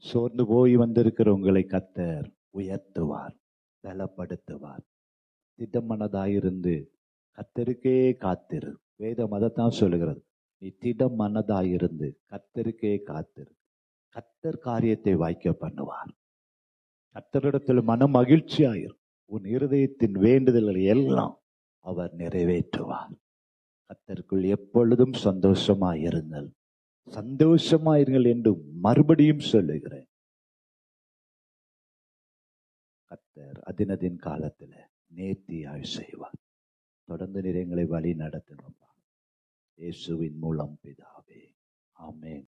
சோர்ந்து போய் வந்திருக்கிற உங்களை கர்த்தர் உயர்த்துவார், பலப்படுத்துவார். திடமனதாயிருந்து கர்த்தருக்கே காத்திரு. வேதம் அதைத்தான் சொல்லுகிறது. நீ திடம் மனதாயிருந்து கர்த்தருக்கே காத்திரு. கர்த்தர் காரியத்தை வாய்க்க பண்ணுவார். கர்த்தரிடத்தில் மன மகிழ்ச்சியாயிரு. உன் இருதயத்தின் வேண்டுதல்களை எல்லாம் அவர் நிறைவேற்றுவார். கர்த்தருக்குள் எப்பொழுதும் சந்தோஷமாயிருங்கள், சந்தோஷமாயிருங்கள் என்று மறுபடியும் சொல்லுகிறேன். கர்த்தர் அதினதின் காலத்துல நேர்த்தியாய் செய்வார். தொடர்ந்து நீர் எங்களை வழி நடத்துங்கப்பா. இயேசுவின் மூலம் பிதாவே, ஆமென்.